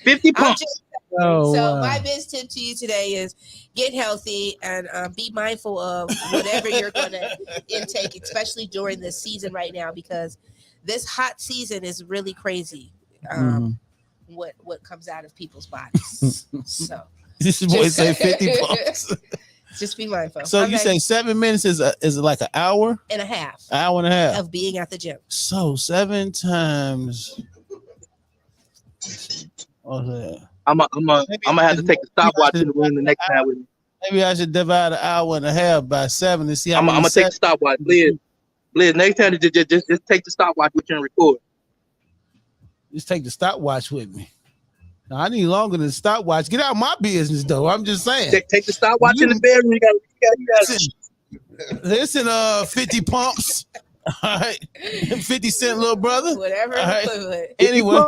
50 pumps. My biz tip to you today is get healthy and be mindful of whatever you're going to intake, especially during this season right now, because this hot season is really crazy. What comes out of people's bodies. So this is what say 50 pumps. Just be mindful. So you say 7 minutes is like an hour and a half. Hour and a half of being at the gym. So 7 times. I'm gonna have to take the stopwatch in the room the next time with me. Maybe I should divide an hour and a half by 7 and see how I'm gonna take the stopwatch. Liz, next time just take the stopwatch with you and record. Just take the stopwatch with me. Now, I need longer than the stopwatch. Get out of my business, though. I'm just saying. Take the stopwatch in the bedroom. You got listen, 50 pumps. All right. 50 cent, little brother. Whatever. All right. Anyway.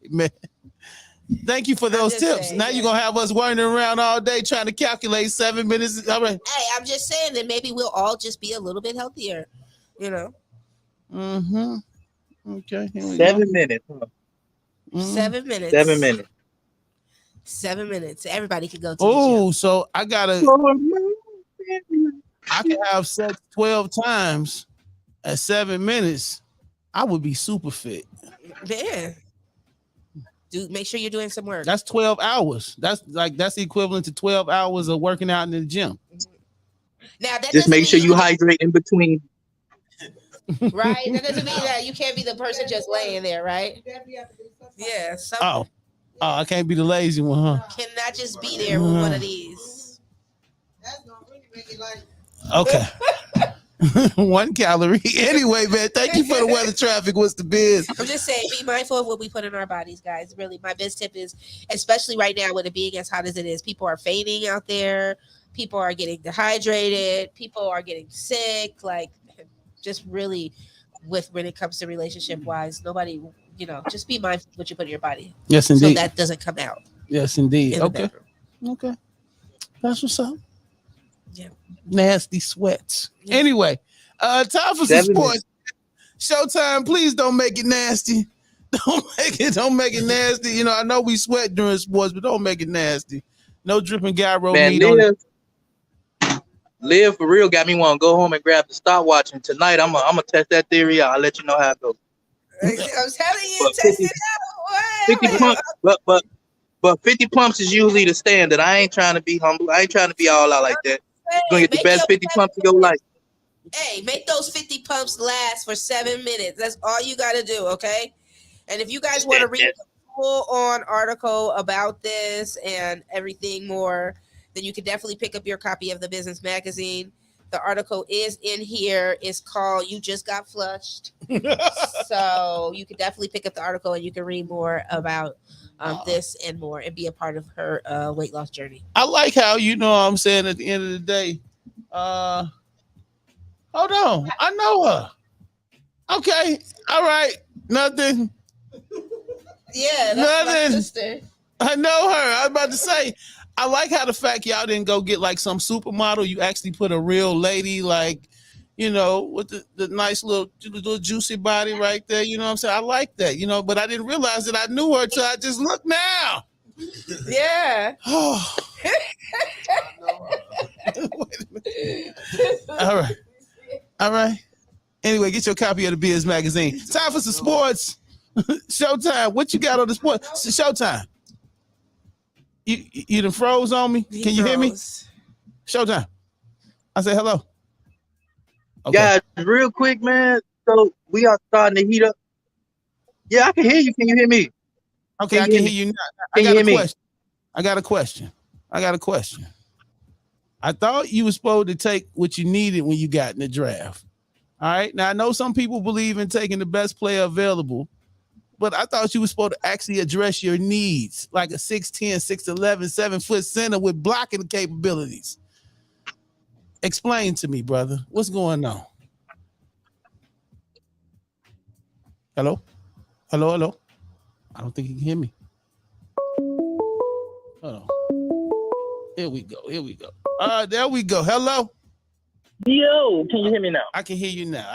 Man. Thank you for those tips. Now you're going to have us wandering around all day trying to calculate 7 minutes. All right. Hey, I'm just saying that maybe we'll all just be a little bit healthier, Mm-hmm. Okay. 7 minutes. Huh? 7 minutes. 7 minutes. 7 minutes. Everybody can go to the gym. So I can have sex 12 times at 7 minutes. I would be super fit. Yeah. Make sure you're doing some work. That's 12 hours. That's the equivalent to 12 hours of working out in the gym. Now that just make sure you hydrate in between. Right? That doesn't mean that you can't be the person just laying there, right? Yeah. I can't be the lazy one, huh? Cannot just be there with one of these. That's gonna really make it like okay. 1 calorie. Anyway, man, thank you for the weather traffic. What's the biz? I'm just saying, be mindful of what we put in our bodies, guys. Really, my biz tip is, especially right now with it being as hot as it is, people are fainting out there. People are getting dehydrated. People are getting sick. Like, just really, when it comes to relationship wise, nobody, just be mindful of what you put in your body. Yes, indeed. So that doesn't come out. Yes, indeed. Okay. That's what's up. Yeah. Nasty sweats. Yeah. Anyway, time for some sports. Showtime, please don't make it nasty. Don't make it nasty. I know we sweat during sports, but don't make it nasty. No dripping gyro meat on it. Liv for real got me want to go home and grab the stopwatch, and tonight I'm gonna test that theory out. I'll let you know how it goes. I'm telling you, test it out. 50 pumps, but 50 pumps is usually the standard. I ain't trying to be humble. I ain't trying to be all out like that. You're gonna get the best 50 pumps of your life. Hey, make those 50 pumps last for 7 minutes. That's all you got to do, okay? And if you guys want to read the full-on article about this and everything more, then you can definitely pick up your copy of the Business Magazine. The article is in here. It's called "You Just Got Flushed." So you can definitely pick up the article and you can read more about this and more and be a part of her weight loss journey. I like how, I'm saying at the end of the day, Hold on. I know her. Okay. All right. Nothing. Yeah, that's my Nothing. sister. I know her. I was about to say, I like how the fact y'all didn't go get like some supermodel. You actually put a real lady, like, you know, with the nice little juicy body right there. You know what I'm saying? I like that, you know, but I didn't realize that I knew her till I just looked now. Yeah. Oh. All right. All right. Anyway, get your copy of the Biz magazine. Time for some sports. Showtime. What you got on the sport? Showtime. You done froze on me? Can you hear me? Showtime. I say hello. Okay. Guys, real quick, man. So we are starting to heat up. Yeah, I can hear you. Can you hear me? Okay, I can hear you now. I got a question. I got a question. I thought you were supposed to take what you needed when you got in the draft. All right. Now I know some people believe in taking the best player available, but I thought you were supposed to actually address your needs, like a 6'10", 6'11", 7-foot center with blocking capabilities. Explain to me, brother. What's going on? Hello? Hello, hello? I don't think you can hear me. Hold on. Here we go. There we go. Hello? Yo, can you hear me now? I can hear you now.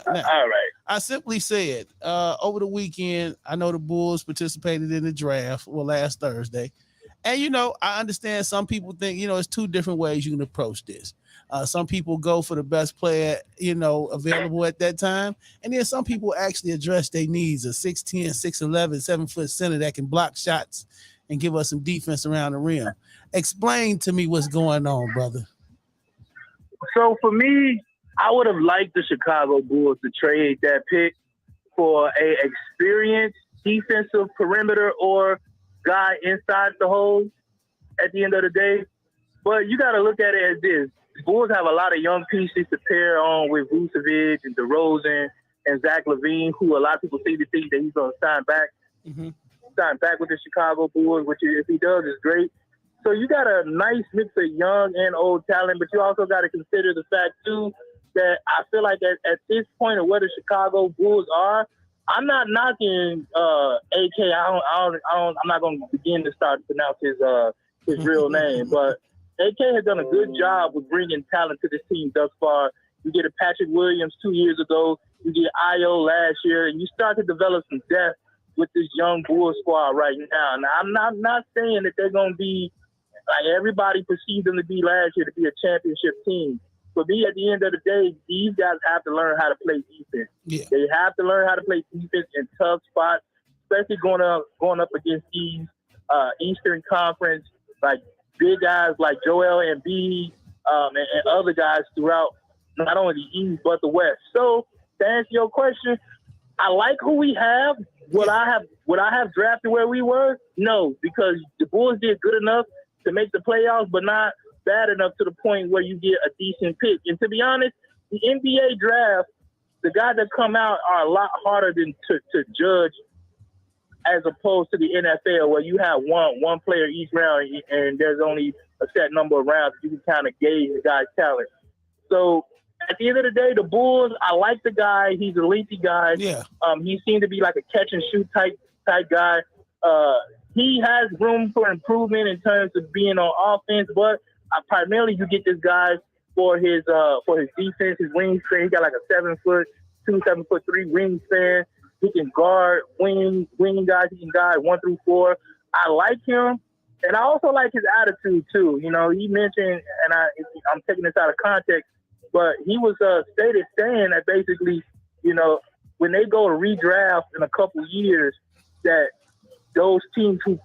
All right. I simply said, over the weekend, I know the Bulls participated in the draft, last Thursday. And, you know, I understand some people think, you know, it's two different ways you can approach this. Some people go for the best player, you know, available at that time. And then some people actually address their needs, a 6'10", 6'11", 7-foot center that can block shots and give us some defense around the rim. Explain to me what's going on, brother. So for me, I would have liked the Chicago Bulls to trade that pick for a experienced defensive perimeter or guy inside the hole at the end of the day. But you got to look at it as this. The Bulls have a lot of young pieces to pair on with Vucevic and DeRozan and Zach LaVine, who a lot of people seem to think that he's going to sign back. Sign back with the Chicago Bulls, which if he does is great. So you got a nice mix of young and old talent, but you also got to consider the fact, too, that I feel like at this point of where the Chicago Bulls are, I'm not knocking AK. I'm not going to begin to start to pronounce his real name, but AK has done a good job with bringing talent to this team thus far. You get a Patrick Williams 2 years ago, you get Io last year, and you start to develop some depth with this young Bulls squad right now. Now, I'm not saying that they're going to be like everybody perceived them to be last year, to be a championship team. For me, at the end of the day, these guys have to learn how to play defense. Yeah. They have to learn how to play defense in tough spots, especially going up against these Eastern Conference, like big guys like Joel Embiid and other guys throughout not only the East but the West. So to answer your question, I like who we have. Would I have drafted where we were? No, because the Bulls did good enough to make the playoffs, but not bad enough to the point where you get a decent pick. And to be honest, the NBA draft, the guys that come out are a lot harder than to judge as opposed to the NFL, where you have one player each round and there's only a set number of rounds you can kind of gauge the guy's talent. So at the end of the day, the Bulls, I like the guy. He's a lengthy guy. Yeah. He seemed to be like a catch and shoot type guy. He has room for improvement in terms of being on offense, but primarily you get this guy for his defense, his wingspan. He got like a 7'2", 7'3" wingspan. He can guard wing guys. He can guard 1 through 4. I like him, and I also like his attitude too. You know, he mentioned, and I'm taking this out of context, but he was saying that basically, you know, when they go to redraft in a couple years, that those teams who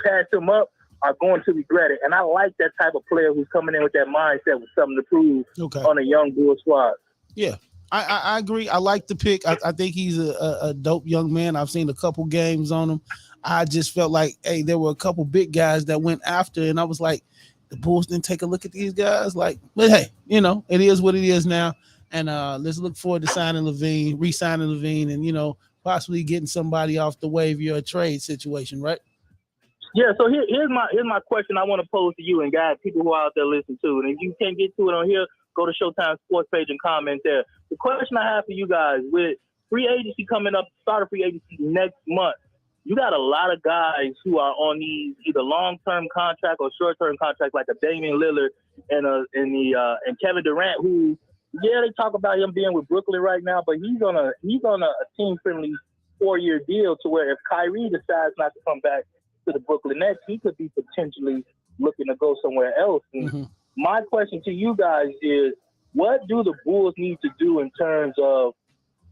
pass him up are going to regret it. And I like that type of player who's coming in with that mindset with something to prove on a young Bulls squad. Yeah, I agree. I like the pick. I think he's a dope young man. I've seen a couple games on him. I just felt like, hey, there were a couple big guys that went after, and I was like, the Bulls didn't take a look at these guys. Like, but hey, you know, it is what it is now. And let's look forward to re-signing LaVine, and, you know, possibly getting somebody off the waiver or a trade situation, right? Yeah, so here's my question I want to pose to you and guys, people who are out there listening to. And if you can't get to it on here, go to Showtime Sports page and comment there. The question I have for you guys, with free agency coming up, start of free agency next month, you got a lot of guys who are on these either long-term contract or short-term contract, like a Damian Lillard and Kevin Durant, who, yeah, they talk about him being with Brooklyn right now, but he's on a team-friendly 4-year deal to where if Kyrie decides not to come back to the Brooklyn Nets, he could be potentially looking to go somewhere else. And my question to you guys is, what do the Bulls need to do in terms of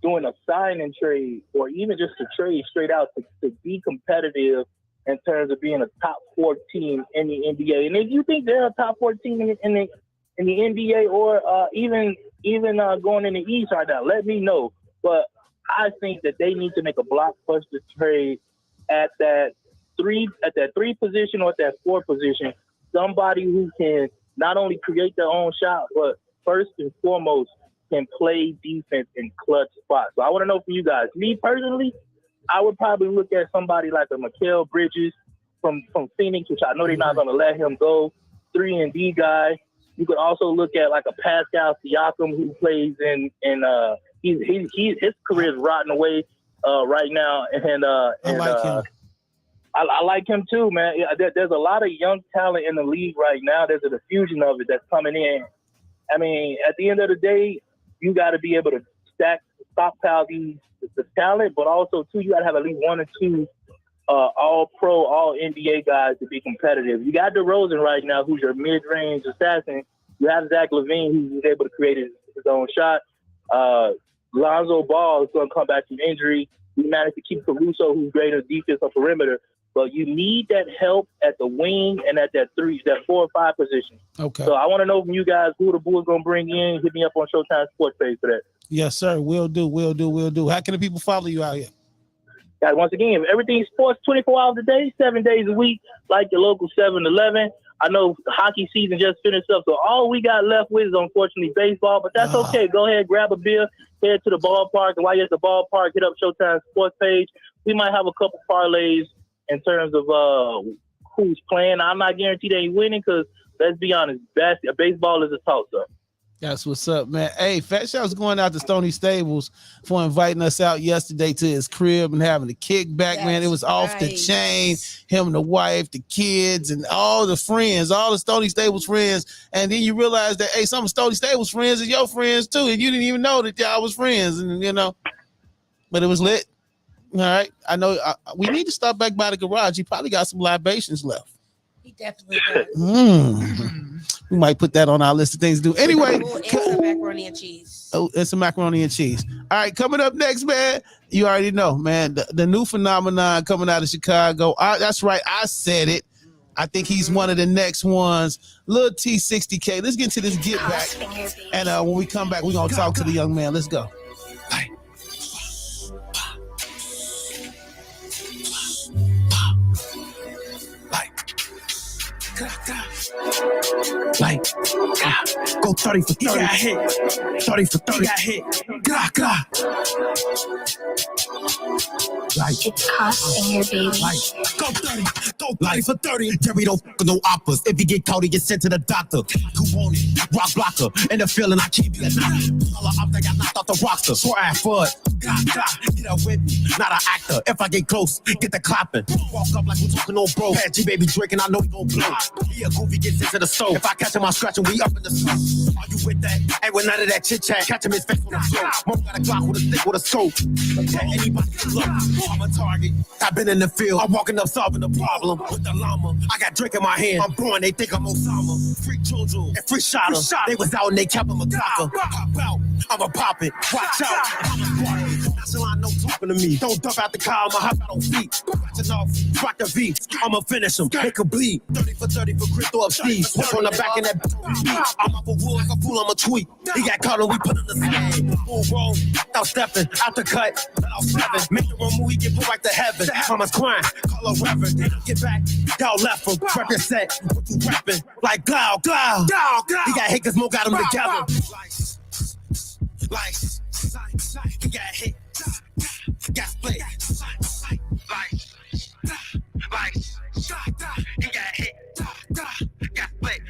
doing a sign and trade, or even just a trade straight out to be competitive in terms of being a top 4 team in the NBA? And if you think they're a top 4 team in the NBA, or even going in the East right now, let me know. But I think that they need to make a blockbuster trade at that 3 position or at that 4 position. Somebody who can not only create their own shot, but first and foremost can play defense in clutch spots. So I want to know from you guys. Me personally, I would probably look at somebody like a Mikal Bridges from Phoenix, which I know they're not going to let him go. 3-and-D guy. You could also look at like a Pascal Siakam who plays in his career is rotting away right now, and I like him. I like him too, man. There's a lot of young talent in the league right now. There's a diffusion of it that's coming in. I mean, at the end of the day, you got to be able to stockpile the talent, but also too, you got to have at least 1 or 2 all-pro, all-NBA guys to be competitive. You got DeRozan right now, who's your mid-range assassin. You have Zach LaVine, who's able to create his own shot. Lonzo Ball is going to come back from injury. We managed to keep Caruso, who's great on defense on perimeter. But you need that help at the wing and at that 4 or 5 position. Okay. So I want to know from you guys who the Bulls going to bring in. Hit me up on Showtime Sports page for that. Yes, sir. Will do. How can the people follow you out here? Guys, once again, everything sports 24 hours a day, 7 days a week, like your local 7-Eleven. I know hockey season just finished up, so all we got left with is unfortunately baseball, but that's okay. Go ahead, grab a beer, head to the ballpark, and while you're at the ballpark, hit up Showtime Sports page. We might have a couple parlays in terms of who's playing. I'm not guaranteed they ain't winning because, let's be honest, baseball is a toss-up. That's what's up, man. Hey, Fat Shot's going out to Stony Stables for inviting us out yesterday to his crib and having a kickback, man. It was off the chain. Him and the wife, the kids, and all the friends, all the Stony Stables friends. And then you realize that, hey, some of Stony Stables friends are your friends too, and you didn't even know that y'all was friends, and but it was lit. All right, I know we need to stop back by the garage. He probably got some libations left. He definitely does. We might put that on our list of things to do. Anyway, it's some macaroni and cheese. Oh, it's some macaroni and cheese. All right, coming up next, man. You already know, man. The new phenomenon coming out of Chicago. That's right, I said it. I think he's one of the next ones. Lil T60K. Let's get into this get back. And when we come back, we're gonna talk to the young man. Let's go. Like, go 30 for 30. He got hit. 30 for 30. He got hit. Like, it's costing your baby. Like, go 30 for 30. Jerry don't f no oppas. If he get caught, he get sent to the doctor. Who want it? Rock blocker. And the feeling I can't be a knocker. All I think I knocked out the roster. Swear I fud. Get up with me. Not an actor. If I get close, get the clapping. Walk up like we talking on bro. Had G baby drinking, I know he gon' blow. He a goofy, gets into the stove. If I catch him, I scratch him, we up in the smoke. Are you with that? Ain't with none of that chit chat. Catch him his face on the floor. Mom got a Glock with a stick with a scope. Yeah, anybody can look. I'm a target. I've been in the field. I'm walking up solving the problem with the llama. I got drink in my hand. I'm born. They think I'm Osama. Free Jojo and free Shotter. They was out and they kept him a Glocker. Pop out. I'ma pop it. Watch out. I'm a party. Nonchalant, no talking to me. Don't dump out the car. I'ma hop out on feet. Scratching off. Rock the V. I'ma finish him. Make him bleed. 30 for 30 for Crypto up Steve. Push on the back in that beat. I'm up a wood like a fool. I'm a tweet. He got caught and we put in the sand. Full roll. Out stepping. Out the cut. Out 7. Make the wrong move. He get put right to heaven. Mama's crying. Call her reverend. Get back. Y'all left him. Represent. What you rapping? Like glow. He got hit cause Mo got him together. Like. He got hit. Got split. Like. He got hit. Got split.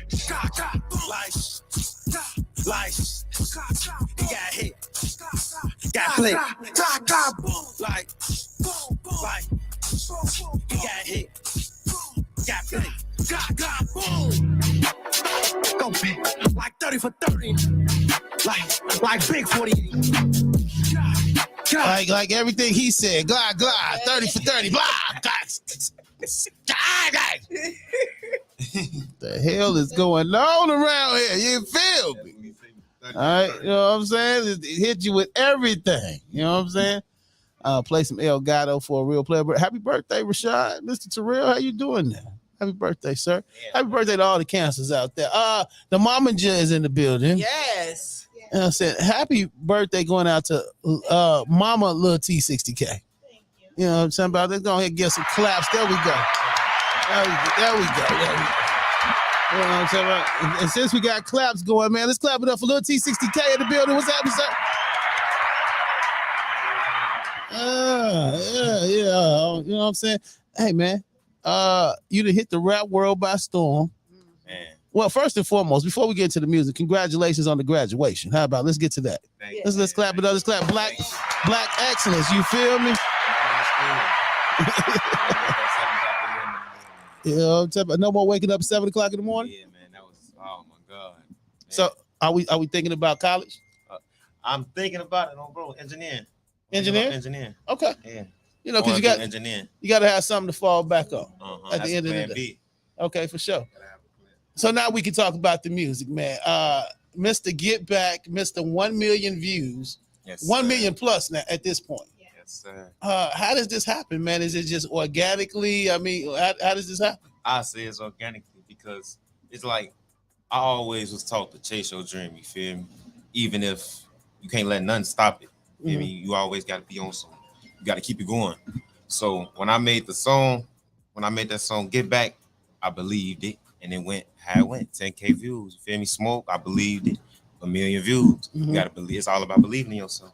Like. play. Like, he got hit. Got play. Boom. Go big. Like 30 for 30. Like big 48. Like everything he said. Glide, 30 for 30. Blah. The hell is going on around here? You feel me? All right, you know what I'm saying? It hit you with everything. You know what I'm saying? Play some El Gato for a real player. Happy birthday, Rashad. Mr. Terrell, how you doing now? Happy birthday, sir. Yeah. Happy birthday to all the cancers out there. The Mama J is in the building. Yes. And I said, happy birthday going out to Mama Lil T60K. Thank you. You know what I'm saying about? Let's go ahead and get some claps. There we go. There we go. You know what I'm saying about? And since we got claps going, man, let's clap it up for Lil T60K in the building. What's happening, sir? Yeah. You know what I'm saying? Hey, man, you done hit the rap world by storm. Man. Well, first and foremost, before we get to the music, congratulations on the graduation. How about let's get to that? Let's clap it up. Let's clap black excellence. You feel me? You know, no more waking up at 7 o'clock in the morning. Yeah, man, that was oh my god. Man. So are we thinking about college? I'm thinking about it, bro. Engineering. Okay. Yeah. You know, because you got to have something to fall back on at the end of the day. Okay, for sure. So now we can talk about the music, man. Mr. Get Back, Mr. 1 million views, yes, 1 million plus now at this point. Yes, sir. How does this happen, man? Is it just organically? I mean, how does this happen? I say it's organically because it's like I always was taught to chase your dream. You feel me? Even if you can't let nothing stop it. You feel me? You always got to be on something. You got to keep it going. So when I made that song, Get Back, I believed it, and it went how it went. 10K views. You feel me? Smoke, I believed it. 1 million views. You got to believe. It's all about believing in yourself.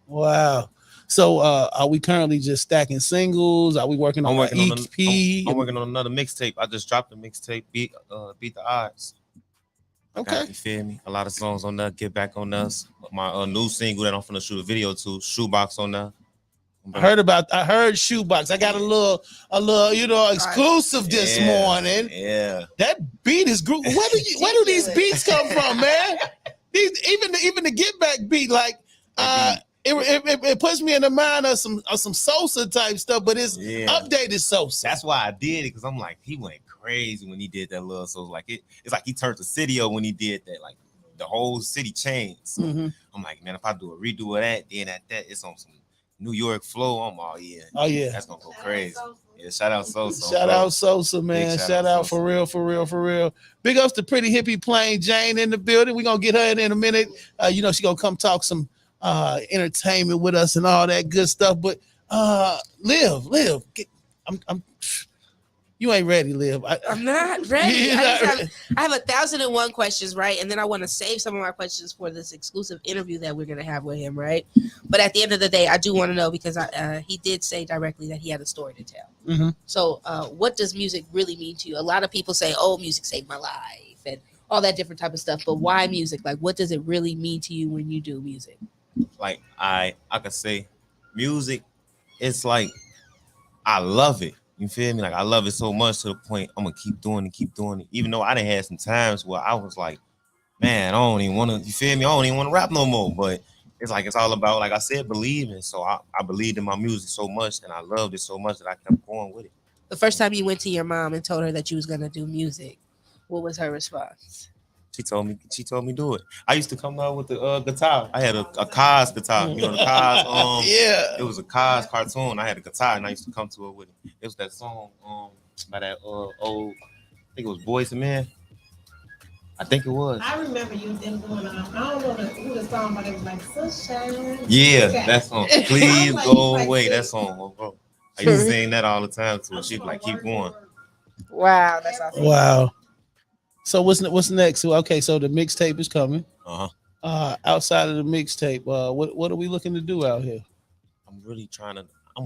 Wow. So are we currently just stacking singles? Are we working on EP? I'm working on another mixtape. I just dropped a mixtape, Beat the Odds. Okay. You feel me? A lot of songs on there. Get Back on us. My new single that I'm finna shoot a video to, Shoebox on there. I heard Shoebox. I got a little, you know, exclusive this morning. Yeah. That beat is group. Where do these beats come from, man? Even the Get Back beat, like it puts me in the mind of some Sosa type stuff, but it's updated Sosa. That's why I did it, because I'm like, he went crazy when he did that little Sosa. Like it's like he turned the city up when he did that. Like the whole city changed. So I'm like, man, if I do a redo of that, then at that it's on some New York flow. I'm all that's gonna go crazy. Yeah, shout out Sosa. Shout out Sosa, man. Shout out for real. Big ups to Pretty Hippie Plain Jane in the building. We're gonna get her in a minute. You know, she gonna come talk some entertainment with us and all that good stuff. But Liv, you ain't ready, Liv. I'm not ready. I have 1,001 questions, right? And then I want to save some of my questions for this exclusive interview that we're going to have with him, right? But at the end of the day, I do want to know, because he did say directly that he had a story to tell. So what does music really mean to you? A lot of people say, oh, music saved my life and all that different type of stuff. But why music? Like, what does it really mean to you when you do music? Like, I could say music, it's like, I love it. You feel me? Like, I love it so much to the point I'm gonna keep doing it. Even though I done had some times where I was like, man, I don't even want to, you feel me? I don't even want to rap no more. But it's like, it's all about, like I said, believing. So I believed in my music so much, and I loved it so much that I kept going with it. The first time you went to your mom and told her that you was gonna do music, what was her response? She told me do it. I used to come out with the guitar. I had a Cars guitar. You know the Cars. It was a Cars cartoon. I had a guitar and I used to come to it with it. It was that song by that old, I think it was Boys and Men. I think it was. I remember you them going on. I don't know who the song, but it was like Sunshine. Yeah, that song. Please go away. That song, bro. I used to sing that all the time to her. She'd be like, keep going. Wow, that's awesome. Wow. So what's next? Okay, so the mixtape is coming. Outside of the mixtape, what are we looking to do out here? I'm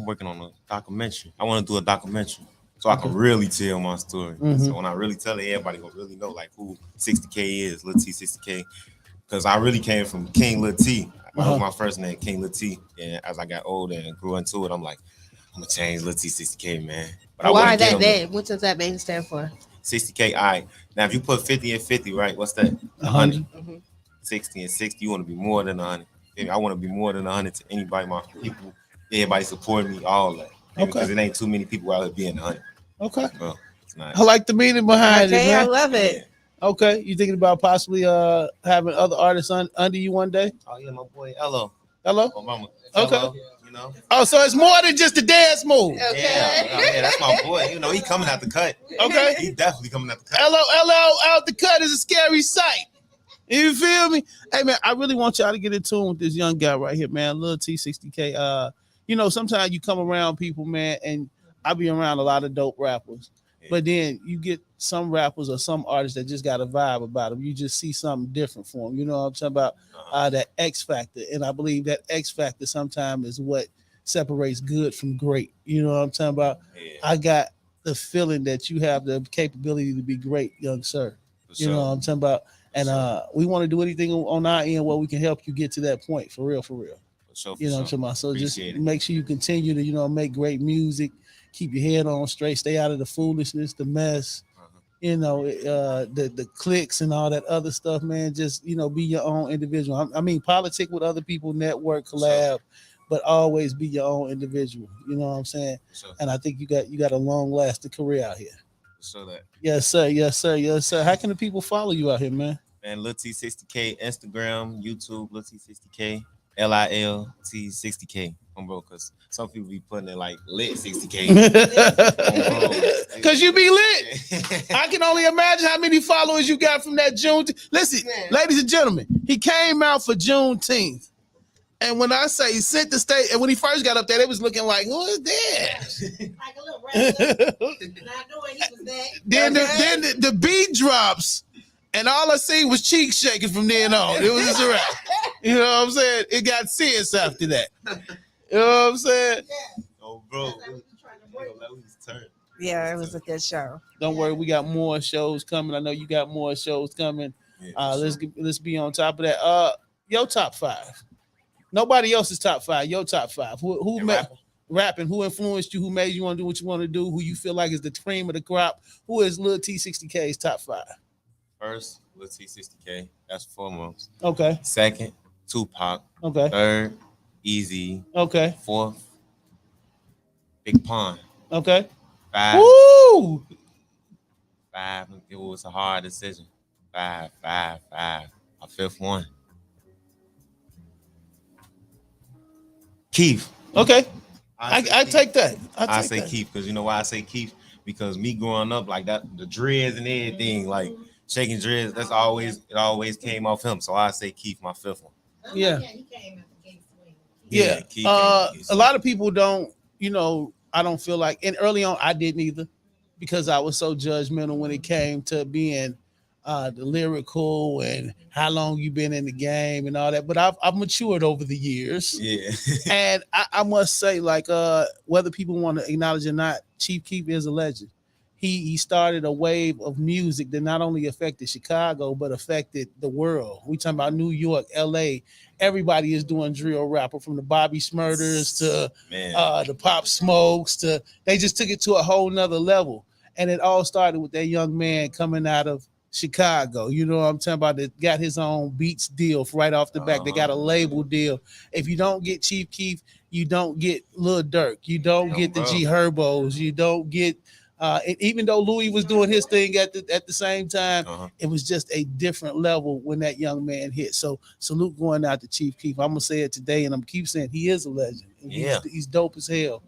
working on a documentary. I want to do a documentary so I can really tell my story. So when I really tell it, everybody gonna really know like who 60K is, Lil T 60K. because I really came from King Lil T. That was my first name, King Lil T. And as I got older and grew into it, I'm like, I'm gonna change Lil T 60K, man. But why that name? What does that name stand for? 60K. All right. Now, if you put 50 and 50, right? What's that? 100. 60 and 60. You want to be more than 100. I want to be more than 100 to anybody, my people, everybody supporting me, all that. Because it ain't too many people out here being 100. Okay. Well, it's not. I like the meaning behind it, man. I love it. Okay, you thinking about possibly having other artists under you one day? Oh yeah, my boy. Hello. My mama. Okay. Hello, you know. Oh, so it's more than just a dance move. Okay. Yeah, that's my boy. You know, he coming out the cut. Okay. He definitely coming out the cut. LO out the cut is a scary sight. You feel me? Hey man, I really want y'all to get in tune with this young guy right here, man. Lil T 60K. You know, sometimes you come around people, man, and I be around a lot of dope rappers. But then you get some rappers or some artists that just got a vibe about them. You just see something different for them. You know what I'm talking about? That X factor. And I believe that X factor sometimes is what separates good from great. You know what I'm talking about? Yeah. I got the feeling that you have the capability to be great, young sir. You know what I'm talking about? And we want to do anything on our end where we can help you get to that point. For real. You know what I'm talking about? So just make sure you continue to, you know, make great music. Keep your head on straight. Stay out of the foolishness, the mess, you know, the clicks and all that other stuff, man. Just, you know, be your own individual. I mean, politic with other people, network, collab, but always be your own individual. You know what I'm saying? And I think you got a long lasting career out here. Yes, sir. How can the people follow you out here, man? Man, Lil T 60K, Instagram, YouTube, Lil T 60K, LILT 60K. Bro, because some people be putting it like lit 60K. Because you be lit. I can only imagine how many followers you got from that June. Listen, ladies and gentlemen, he came out for Juneteenth. And when I say he sent the state, and when he first got up there, they was looking like, who is that? Like a little regular. Not knowing he was that. Then the beat drops. And all I see was cheeks shaking from then on. It was a wrap. You know what I'm saying? It got serious after that. You know what I'm saying? Oh, bro. Yeah, it was a good show. Don't worry, we got more shows coming. I know you got more shows coming. Let's be on top of that. Your top 5. Nobody else's top 5. Your top 5. Who made rapping? Who influenced you? Who made you want to do what you want to do? Who you feel like is the cream of the crop? Who is Lil T 60K's top 5? First, Lil T 60K. That's foremost. Okay. Second, Tupac. Okay. Third, Easy. Okay. 4th, Big Pun. Okay. 5. Woo! 5. It was a hard decision. 5. A 5th one. Keith. Okay. I take that. I say Keith because you know why I say Keith? Because me growing up like that, the dreads and everything, like shaking dreads, it always came off him. So I say Keith, my 5th one. Yeah. Yeah. A lot of people don't, you know, I don't feel like, and early on I didn't either, because I was so judgmental when it came to being the lyrical and how long you been in the game and all that. But I've matured over the years. Yeah. And I must say, like, whether people want to acknowledge or not, Chief Keef is a legend. He started a wave of music that not only affected Chicago, but affected the world. We talking about New York, LA. Everybody is doing drill rapper, from the Bobby Smurders to the Pop Smokes to, they just took it to a whole nother level. And it all started with that young man coming out of Chicago. You know what I'm talking about? That got his own Beats deal right off the back. They got a label deal. If you don't get Chief Keef, you don't get Lil Durk. You don't get the G Herbos. You don't get and even though Louis was doing his thing at the same time, it was just a different level when that young man hit. So salute going out to Chief Keef. I'm gonna say it today, and I'm keep saying he is a legend. He's dope as hell.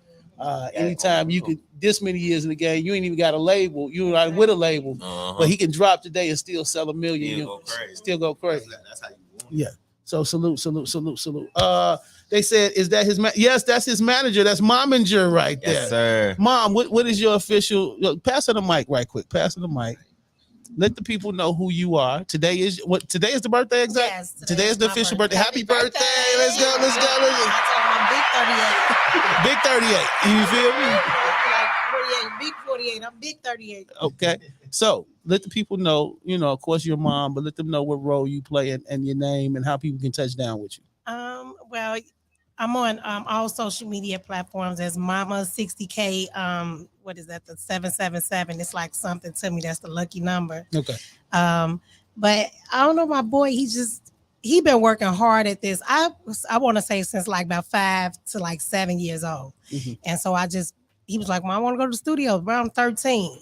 Anytime you could, this many years in the game, you ain't even got a label. You're not with a label, but he can drop today and still sell 1 million. Still go crazy. That's how you want. Yeah. So salute. They said, is that his yes, that's his manager. That's Mominger right there. Yes, sir. Mom, what is your official? Pass her the mic right quick. Pass her the mic. Let the people know who you are. Today is the birthday exact? Yes. Today is the official birthday. Happy birthday. Let's go. I'm big 38. Big 38. You feel me? Like 40 big 48. I'm big 38. Okay. So let the people know, of course, your mom, but let them know what role you play and your name and how people can touch down with you. Well, I'm on all social media platforms as Mama 60K. What is that? The 777. It's like something to me. That's the lucky number. Okay. But I don't know, my boy. He been working hard at this. I want to say since like about 5 to like 7 years old. Mm-hmm. And so he was like, Mom, I want to go to the studio around 13.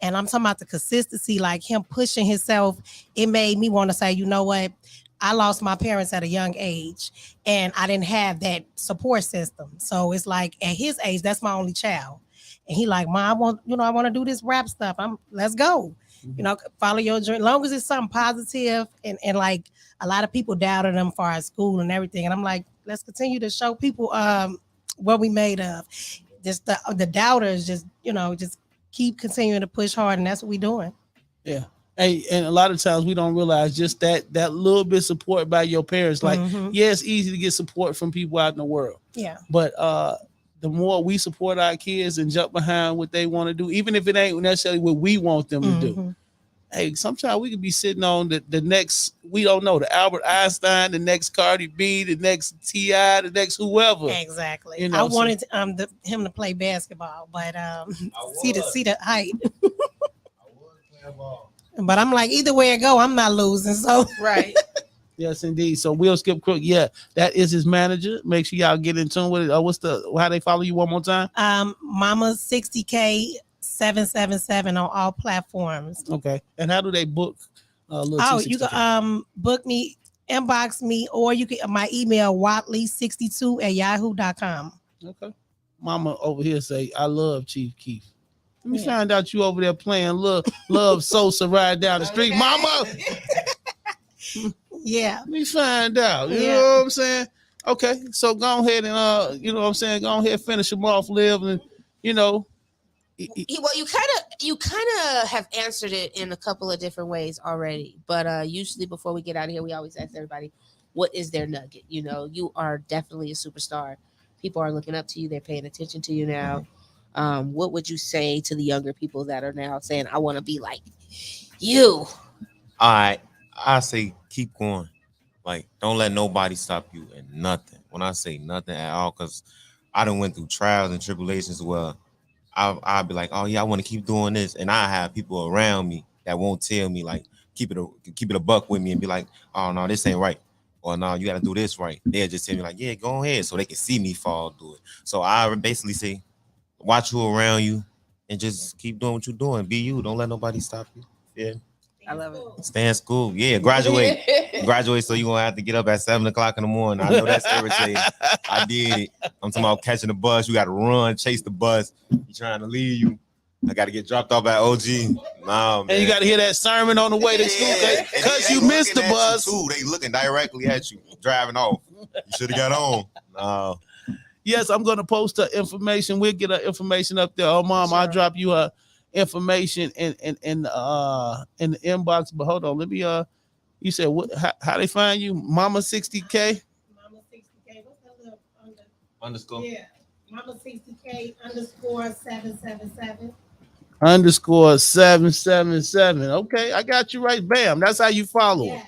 And I'm talking about the consistency, like him pushing himself. It made me want to say, you know what? I lost my parents at a young age and I didn't have that support system. So it's like at his age, that's my only child. And he like, Mom, I want to do this rap stuff. Let's go. Mm-hmm. Follow your dream. As long as it's something positive and like a lot of people doubted him for our school and everything. And I'm like, let's continue to show people what we made of. Just the doubters, just keep continuing to push hard, and that's what we're doing. Yeah. Hey, and a lot of times we don't realize just that little bit of support by your parents. Like, yeah, it's easy to get support from people out in the world. Yeah. But the more we support our kids and jump behind what they want to do, even if it ain't necessarily what we want them to do. Hey, sometimes we could be sitting on the next, we don't know, the Albert Einstein, the next Cardi B, the next T.I., the next whoever. Exactly. I wanted him to play basketball, but see the height. But I'm like, either way it go, I'm not losing. So right. Yes, indeed. So Will Skip Crook, yeah, that is his manager. Make sure y'all get in tune with it. How they follow you one more time? Mama 60K 777 on all platforms. Okay. And how do they book? You can book me, inbox me, or you can my email watley62@yahoo.com. Okay. Mama over here say, I love Chief Keef. Let me find out you over there playing Love Sosa right down the street. Mama! Yeah. Let me find out. You know what I'm saying? Okay. So go ahead and go ahead, finish him off, Liv, and Well, you kind of have answered it in a couple of different ways already. But usually before we get out of here, we always ask everybody, what is their nugget? You are definitely a superstar. People are looking up to you. They're paying attention to you now. What would you say to the younger people that are now saying, I want to be like you? I say keep going. Like, don't let nobody stop you in nothing. When I say nothing at all, because I done went through trials and tribulations where I'll be like, oh yeah, I want to keep doing this. And I have people around me that won't tell me, like, keep it a buck with me and be like, oh no, this ain't right. Or no, you got to do this right. They'll just tell me like, yeah, go ahead. So they can see me fall through it. So I basically say, watch who around you and just keep doing what you're doing. Be you. Don't let nobody stop you. Yeah. I love it. Stay in school. Yeah, graduate. Graduate, so you're going to have to get up at 7 o'clock in the morning. I know that's irritating. I did it. I'm talking about catching the bus. You got to run, chase the bus. You're trying to leave you. I got to get dropped off at OG. Nah, man. And you got to hear that sermon on the way to school because you missed the bus. They looking directly at you, driving off. You should have got on. No. Yes, I'm going to post her information. We'll get her information up there. Oh, Mom, I'll drop you her information in the inbox. But hold on, let me you said what? How they find you? Mama 60K. Mama 60K. What's that little underscore? Yeah, Mama 60K _777. _777. Okay, I got you right. Bam. That's how you follow her.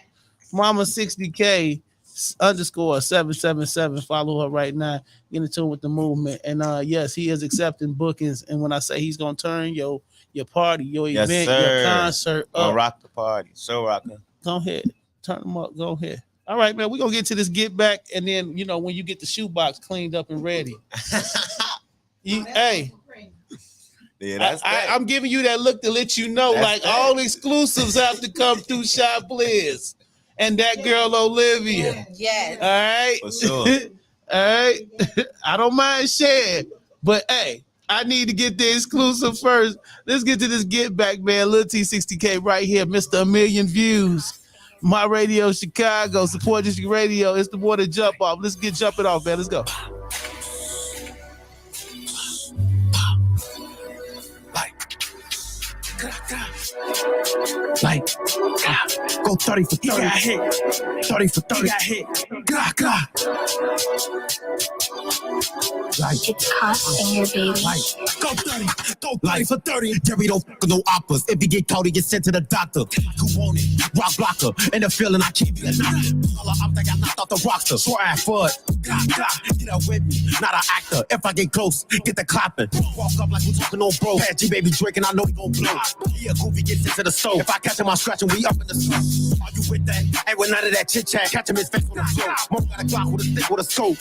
Mama 60K _777. Follow her right now. Get in tune with the movement. And yes, he is accepting bookings. And when I say he's gonna turn your party, your event, your concert up. Rock the party. So rocking. Go ahead. Turn them up. Go ahead. All right, man. We're gonna get to this get back. And then when you get the shoebox cleaned up and ready. Hey. Yeah, I'm giving you that look to let you know, all exclusives have to come through Chiblizz and that girl Olivia. Yes. All right. For sure. All right. I don't mind sharing, but hey, I need to get the exclusive first. Let's get to this get back, man. Lil T 60K right here, Mr. A Million Views. My Radio Chicago, Support District Radio. It's the boy to jump off. Let's get jumping off, man. Let's go. Like, go 30 for 30. Got hit. 30 for 30. Got hit. Gah. Like, It's costing your baby. like, go 30. Go 30 for 30. Jerry don't fuck no oppas. If he get caught, he get sent to the doctor. Who want it? Rock blocker. And the feeling I can't be a knocker. I'm thinking I knocked out the rockster. Swear I fud. Get up with me. Not an actor. If I get close, get the clapping. Walk up like we talking on bro. Pat G baby drinking, I know he gon' blow. Yeah, goofy gets into the stove. If I catch him, I scratch him, we up in the smoke. Are you with that? Ain't with none of that chit chat. Catch him his face on the floor. Mo got a Glock with a stick with a scope.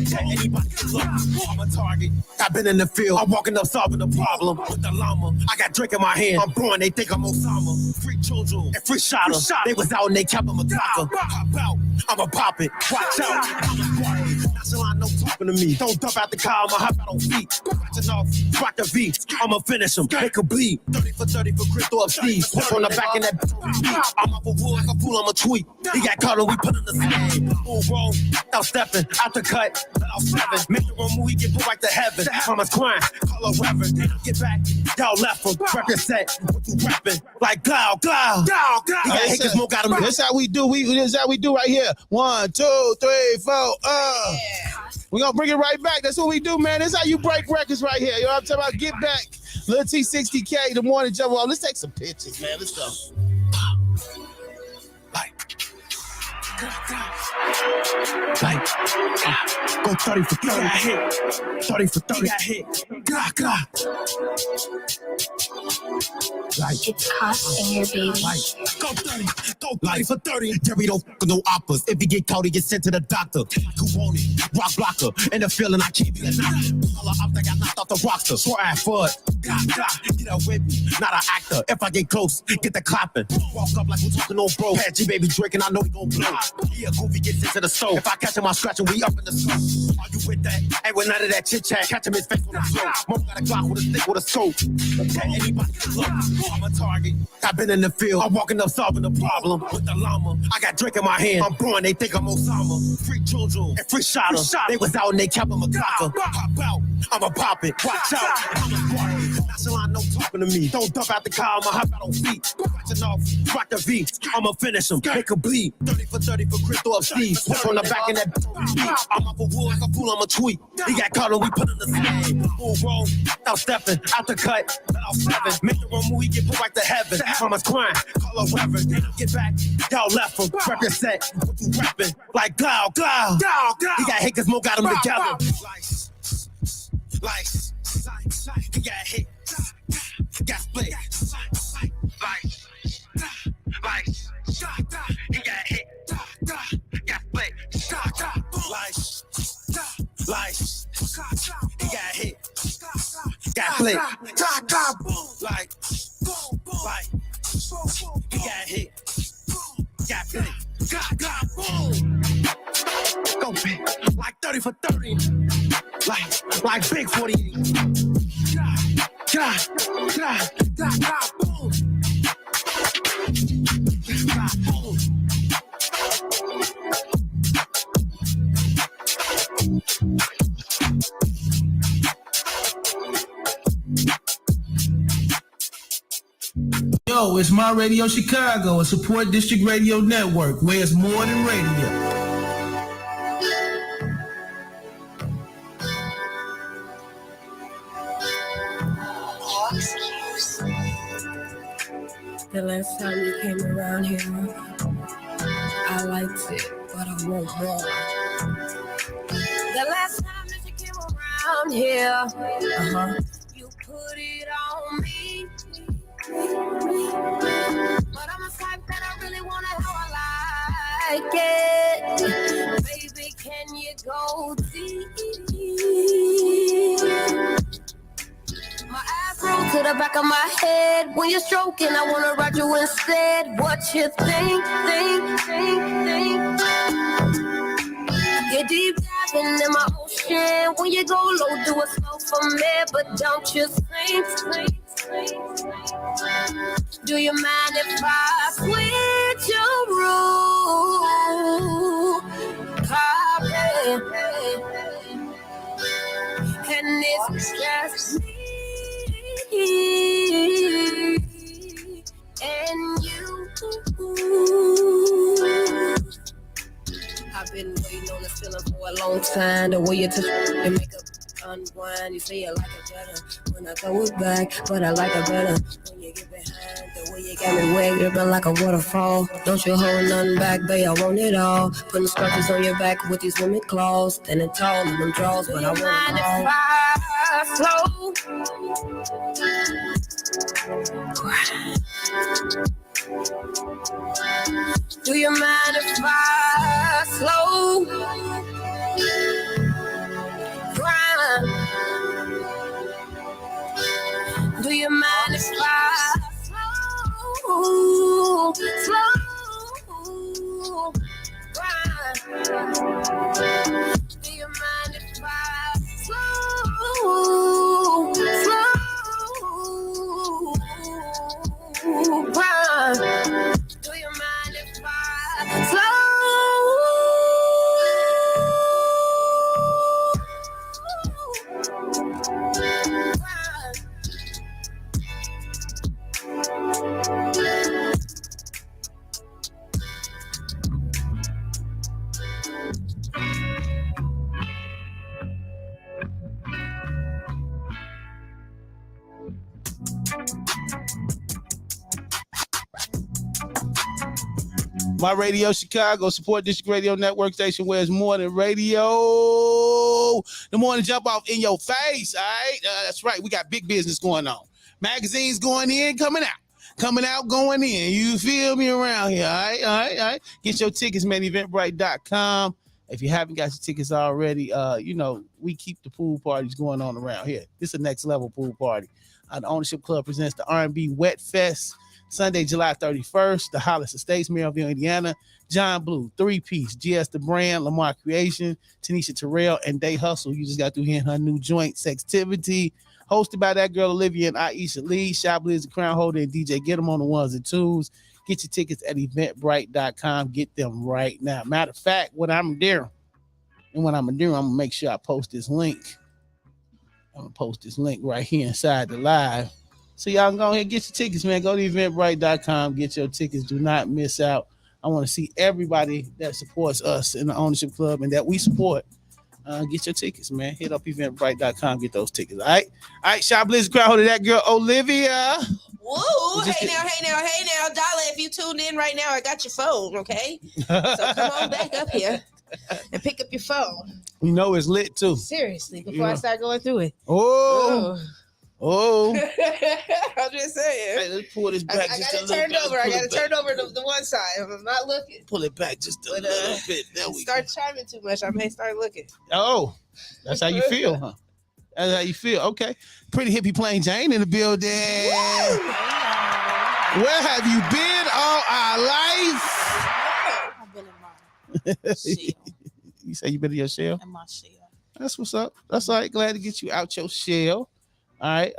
Yeah, anybody can look. I'm a target. I've been in the field. I'm walking up solving the problem with the llama. I got drink in my hand. I'm brewing. They think I'm Osama. Free children and free shotter. They was out and they kept him a clocker. Hop out. I'ma pop it. Watch out. I'm a party. Nonchalant, no talking to me. Don't dump out the car. I'ma hop out on feet. Scratching off. Rock the V. I'ma finish him. They could bleed. 30 for 30 for crypto up Steve. Push on the back in that. I'm up a wood like a fool. I'm a tweet. He got caught and we put in the same. Move wrong. Out stepping. Out the cut. Let out seven. Make the wrong move. He get put right to heaven. Mama's crying. Call her reverend. Get back. Y'all left him. Represent. What you rapping? Like glow. He got hit cause Mo got him. That's how we do. This how we do right here. 1, 2, 3, 4. We gonna bring it right back. That's what we do, man. That's how you break records right here. You know what I'm talking about? Get back. Lil T 60K, the morning jump off. Let's take some pictures, man. Let's go. Like, go 30 for 30. Got hit. 30 for 30. Got hit. Gah. Like, It's costing your baby. like, go 30. Go 30 for 30. Jerry don't fuck no oppas. If he get caught, he get sent to the doctor. Who want it? Rock blocker. And the feeling I can't be a knocker. I'm thinking I knocked out the rockster. Swear I fud. Get up with me. Not an actor. If I get close, get the clapping. Walk up like we talking on bro. Pat G baby drinking, I know he gon' blow. Yeah, goofy gets into the stove. If I catch him, I scratch him, we up in the smoke. Are you with that? Ain't with none of that chit chat. Catch him his face on the floor. Mo got a Glock with a stick with a scope. Yeah, anybody can look. I'm a target. I've been in the field. I'm walking up solving the problem with the llama. I got drink in my hand. I'm brewing. They think I'm Osama. Free children and free shotter. They was out and they kept him a clocker. Hop out. I'ma pop it. Watch out. I'm a party. Nonchalant, no talking to me. Don't dump out the car. I'ma hop out on feet. Scratching off. Rock the V. I'ma finish him. They could bleed. 30 for 30 for crypto up Steve. Push on the back in that. I'm up a wood like a fool. I'm a tweet. He got caught and we put in the same. Move wrong. Out stepping. Out the cut. Let out seven. Make the wrong move. He get put right to heaven. Mama's crying. Call her reverend. Get back. Y'all left him. Represent. What you rapping? Like glow. He got hit cause Mo got him together. Like, he got hit. Got split. Like, he got hit. Got split. Like, he got hit. Got split. Like, he got hit. Got split. Boom. Go big. Like 30 for 30. Like big 48. Boom. Yo, it's My Radio Chicago, a support District Radio Network, where it's more than radio. The last time you came around here, I liked it, but I won't more. The last time that you came around here, you put it on me. But I'm a type that I really want to how I like it. Baby, can you go deep? My ass roll to the back of my head. When you're stroking, I wanna ride you instead. What you think? Get deep diving in my ocean. When you go low, do it slow for me. But don't you think? Do you mind if I switch your rule? And it's just me. long time. The way you touch your makeup unwind. You say you like it better when I throw it back, but I like it better when you get behind. The way you got me wet, dripping like a waterfall. Don't you hold nothing back, babe, I want it all. Putting scratches on your back with these women claws. Standing tall in them draws, but I want it all. Slow. Do you mind if I slow grind? Do you mind if I slow grind? Do you mind if I slow grind? Do you mind if I slow? My Radio Chicago, support District Radio Network station where it's more than radio. The morning jump off in your face, all right? That's right. We got big business going on. Magazines going in, coming out. Coming out, going in. You feel me around here, all right? All right. Get your tickets, man, eventbrite.com. If you haven't got your tickets already, we keep the pool parties going on around here. This is a next level pool party. The Ownership Club presents the R&B Wet Fest. Sunday, July 31st, the Hollis Estates, Maryville, Indiana. John Blue, 3-piece, GS The Brand, Lamar Creation, Tanisha Terrell, and Day Hustle. You just got through hearing her new joint, Sextivity. Hosted by that girl, Olivia and Aisha Lee. Chiblizz, the crown holder, and DJ. Get them on the ones and twos. Get your tickets at eventbrite.com. Get them right now. Matter of fact, what I'm doing, I'm going to make sure I post this link. I'm going to post this link right here inside the live. So y'all can go ahead and get your tickets, man. Go to eventbrite.com. Get your tickets. Do not miss out. I want to see everybody that supports us in the Ownership Club and that we support. Get your tickets, man. Hit up eventbrite.com. Get those tickets. All right. Chiblizz, crowd holder, that girl, Olivia. Woo. Hey now. Dollar, if you tuned in right now, I got your phone, okay? So come on back up here and pick up your phone. You know it's lit, too. Seriously, before I start going through it. Oh. I'm just saying. Hey, let's pull this back just a little bit. I got to turn over the one side. I'm not looking. Pull it back just a little bit. There we start chiming too much. I may start looking. Oh, that's how you feel, huh? That's how you feel. Okay. Pretty Hippie Plain Jane in the building. Woo! Where have you been all our life? I've been in my shell. You say you been in your shell? In my shell. That's what's up. That's all right. Glad to get you out your shell. All right.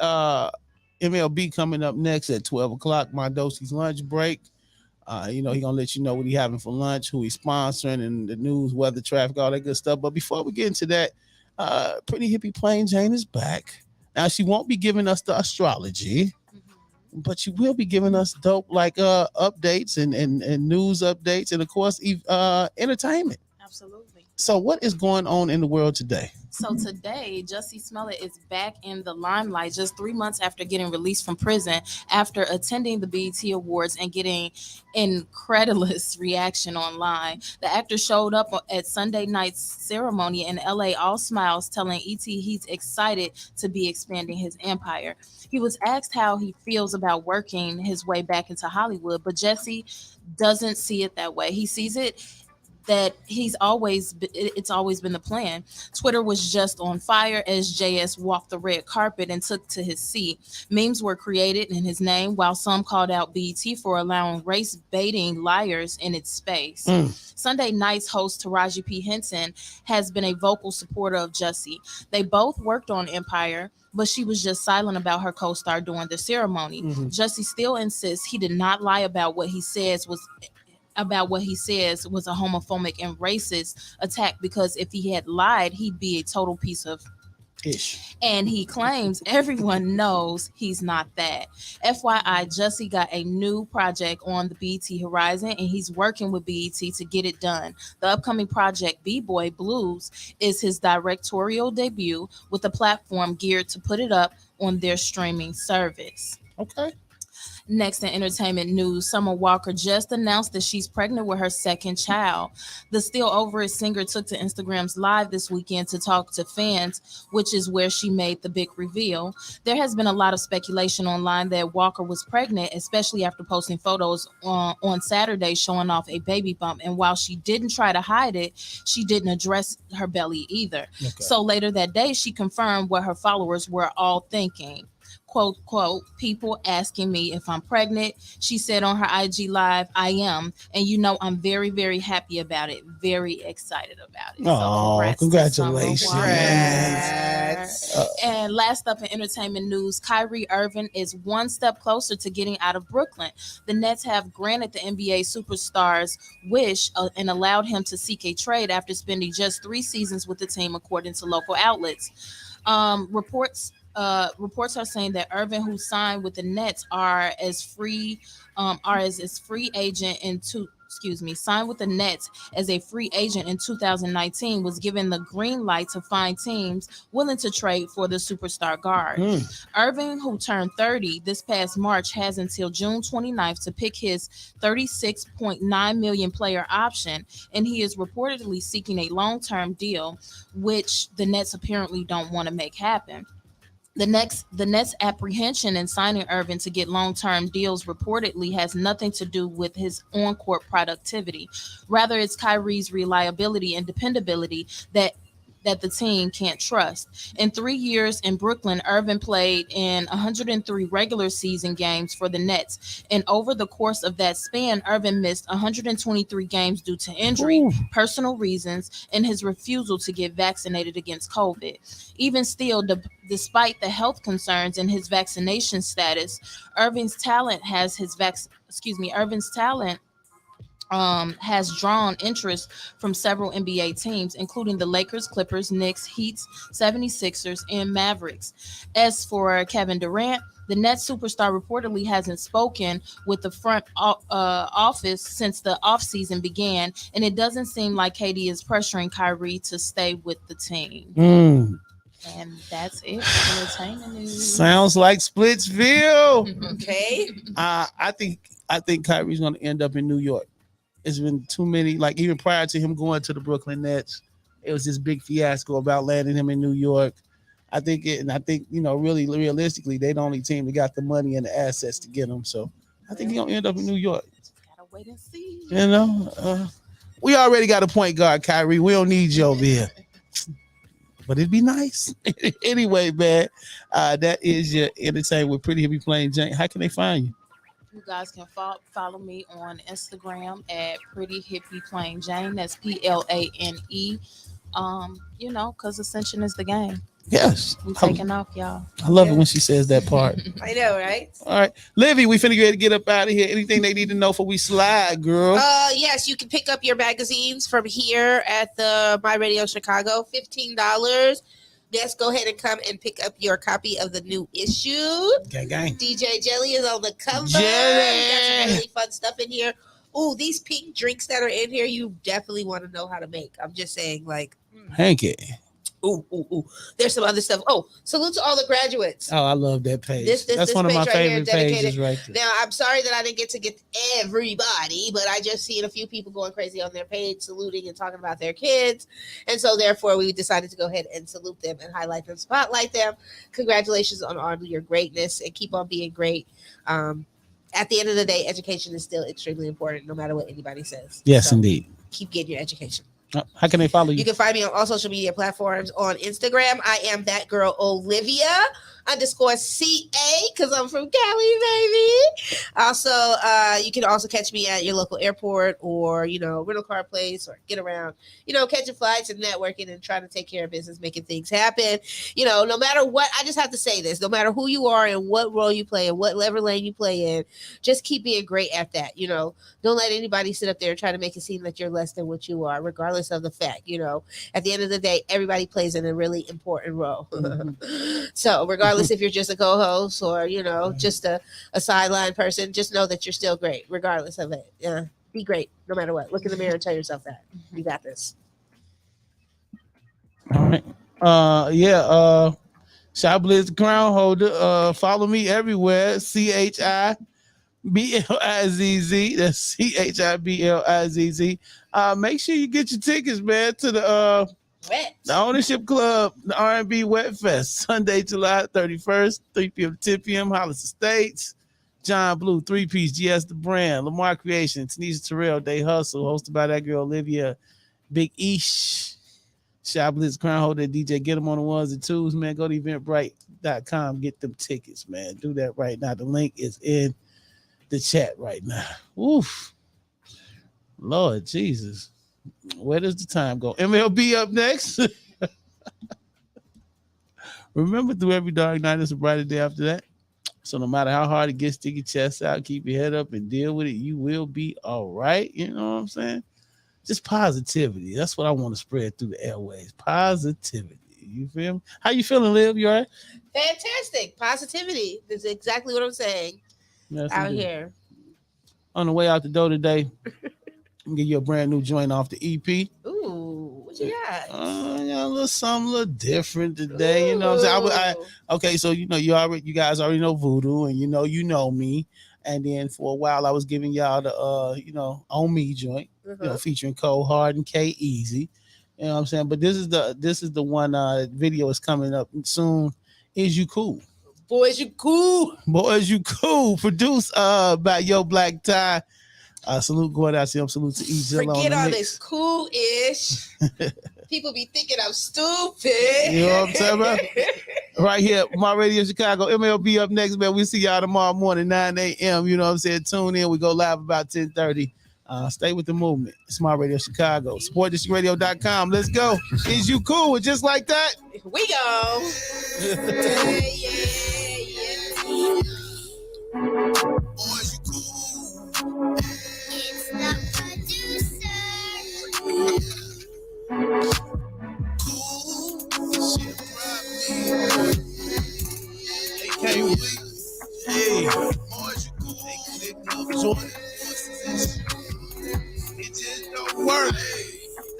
MLB coming up next at 12 o'clock. Mondosi's lunch break. He gonna let you know what he having for lunch, who he's sponsoring, and the news, weather, traffic, all that good stuff. But before we get into that, Pretty Hippie Plain Jane is back. Now she won't be giving us the astrology, but she will be giving us dope updates and news updates, and of course entertainment. Absolutely. So what is going on in the world today? So today, Jussie Smollett is back in the limelight just 3 months after getting released from prison after attending the BET Awards and getting incredulous reaction online. The actor showed up at Sunday night's ceremony in LA, all smiles, telling ET he's excited to be expanding his empire. He was asked how he feels about working his way back into Hollywood, but Jussie doesn't see it that way. He sees it that it's always been the plan. Twitter was just on fire as JS walked the red carpet and took to his seat. Memes were created in his name, while some called out BET for allowing race-baiting liars in its space. Sunday night's host Taraji P. Henson has been a vocal supporter of Jussie. They both worked on Empire, but she was just silent about her co-star during the ceremony. Jussie still insists he did not lie about what he says was a homophobic and racist attack, because if he had lied, he'd be a total piece of Ish. And he claims everyone knows he's not that. FYI, Jussie got a new project on the BET horizon, and he's working with BET to get it done. The upcoming project, B-Boy Blues, is his directorial debut with a platform geared to put it up on their streaming service. Okay. Next in entertainment news, Summer Walker just announced that she's pregnant with her second child. The Still Over It singer took to Instagram's Live this weekend to talk to fans, which is where she made the big reveal. There has been a lot of speculation online that Walker was pregnant, especially after posting photos on Saturday showing off a baby bump. And while she didn't try to hide it, she didn't address her belly either. Okay. So later that day, she confirmed what her followers were all thinking. Quote, quote, people asking me if I'm pregnant. She said on her IG Live, I am. And you know, I'm very, very happy about it. Very excited about it. Oh, congratulations. And last up in entertainment news, Kyrie Irving is one step closer to getting out of Brooklyn. The Nets have granted the NBA superstar's wish and allowed him to seek a trade after spending just 3 seasons with the team, according to local outlets. Reports are saying that Irving, who signed with the Nets, signed with the Nets as a free agent in 2019, was given the green light to find teams willing to trade for the superstar guard. Irving, who turned 30 this past March, has until June 29th to pick his $36.9 million player option, and he is reportedly seeking a long-term deal, which the Nets apparently don't want to make happen. The Nets' apprehension in signing Irving to get long-term deals reportedly has nothing to do with his on-court productivity. Rather, it's Kyrie's reliability and dependability that the team can't trust. In 3 years in Brooklyn, Irving played in 103 regular season games for the Nets. And over the course of that span, Irving missed 123 games due to injury, personal reasons, and his refusal to get vaccinated against COVID. Even still, despite the health concerns and his vaccination status, Irving's talent has drawn interest from several NBA teams, including the Lakers, Clippers, Knicks, Heat, 76ers, and Mavericks. As for Kevin Durant, the Nets superstar reportedly hasn't spoken with the front office since the offseason began, and it doesn't seem like KD is pressuring Kyrie to stay with the team. And that's it for entertainment news. Sounds like Splitsville. Okay. I think Kyrie's going to end up in New York. It's been too many, like even prior to him going to the Brooklyn Nets, it was this big fiasco about landing him in New York. I think, really realistically, they're the only team that got the money and the assets to get him. So I think he's going to end up in New York. Gotta wait and see. We already got a point guard, Kyrie. We don't need you over here. But it'd be nice. Anyway, man, that is your entertainment with Pretty Hippie Plain Jane. How can they find you? You guys can follow me on Instagram at Pretty Hippie Plain Jane. That's PLANE. Because Ascension is the game. Yes. We taking off, y'all. I love it when she says that part. I know, right? All right. Livy, we finna get up out of here. Anything they need to know before we slide, girl? Yes, you can pick up your magazines from here at the My Radio Chicago, $15. Yes, go ahead and come and pick up your copy of the new issue. Gang, gang. DJ Jelly is on the cover. Jelly. We got some really fun stuff in here. Oh, these pink drinks that are in here, you definitely want to know how to make. I'm just saying, Hanky. Ooh. There's some other stuff. Oh, salute to all the graduates. Oh, I love that page. That's one of my favorite dedicated. pages right there. Now, I'm sorry that I didn't get to get everybody, but I just seen a few people going crazy on their page, saluting and talking about their kids. And so, therefore, we decided to go ahead and salute them and highlight them, spotlight them. Congratulations on all your greatness and keep on being great. At the end of the day, education is still extremely important, no matter what anybody says. Yes, indeed. Keep getting your education. How can they follow you? You can find me on all social media platforms. On Instagram, I am that girl Olivia _CA because I'm from Cali, baby. Also, you can also catch me at your local airport or, rental car place or get around, catching flights and networking and trying to take care of business, making things happen. No matter what, I just have to say this, no matter who you are and what role you play and what lever lane you play in, just keep being great at that. Don't let anybody sit up there and try to make it seem that you're less than what you are, regardless regardless of the fact, at the end of the day, everybody plays in a really important role. So regardless if you're just a co-host or, just a sideline person, just know that you're still great, regardless of it. Yeah. Be great no matter what. Look in the mirror and tell yourself that. You got this. All right. Chiblizz the crown holder. Follow me everywhere. CHIBLIZZ. That's CHIBLIZZ. Make sure you get your tickets, man, to the Ownership Club, the R&B Wet Fest, Sunday, July 31st, 3 p.m. to 10 p.m. Hollis Estates. John Blue, 3-piece, GS the Brand, Lamar Creation, Tanisha Terrell, Day Hustle, hosted by that girl Olivia, Big Ish, Chiblizz crown holder, DJ. Get them on the ones and twos, man. Go to eventbrite.com, get them tickets, man. Do that right now. The link is in the chat right now. Oof. Lord Jesus. Where does the time go? MLB up next. Remember, through every dark night, it's a brighter day after that. So no matter how hard it gets, stick your chest out, keep your head up and deal with it. You will be all right. You know what I'm saying? Just positivity. That's what I want to spread through the airways. Positivity. You feel me? How you feeling, Liv? You all right? Fantastic. Positivity. That's exactly what I'm saying. Yes, out indeed. here. On the way out the door today, I'm give you a brand new joint off the EP. Ooh, what you got? Yeah, a little something a little different today. Ooh. You know what I'm saying? Okay, so you guys already know Voodoo, and you know me. And then for a while I was giving y'all the On Me joint, featuring Cole Hard and K Easy. You know what I'm saying? But this is the one video is coming up soon. Is You Cool? Boys, you cool. Boys, you cool. Produced by Yo Black Tie. Salute going out to him. Salute to each other. Forget all this cool-ish. People be thinking I'm stupid. You know what I'm talking about? Right here, My Radio Chicago. MLB up next, man. We see y'all tomorrow morning, 9 a.m. You know what I'm saying? Tune in. We go live about 10:30. Stay with the movement. It's My Radio Chicago. SupportDistrictRadio.com. Let's go. Is You Cool? Just like that? We go. Boys, you cool. It's the producer. Cool. Shit, can't wait. Hey, boys, you cool. They click up Jordan. It just don't work.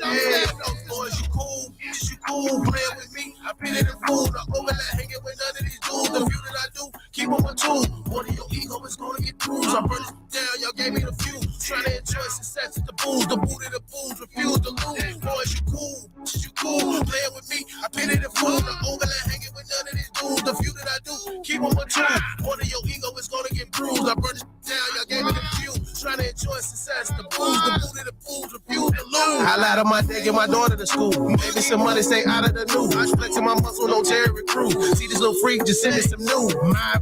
Hey, boys, you cool. Is you cool? Playing with me. I been in the food. I overlap hanging with none of these dudes. The view that I do, keep on my tool. One of your ego is gonna get bruised. I burn it down. Y'all gave me the fuse. Trying to enjoy success at the booze. The boot of the booze. Refuse to lose. Boys, you cool. Is you cool? Playing with me. I been in the food. I overlap hanging with none of these dudes. The view that I do, keep on my tool. One of your ego is gonna get bruised. I burn it down. Y'all gave me the fuse. Trying to enjoy success. The booze. The boot of the booze. Refuse to lose. I lied on my day, get my daughter to school. Maybe some money stay out of the news. I flexing my muscle, no Jerry recruit. See this little freak, just send me some news. My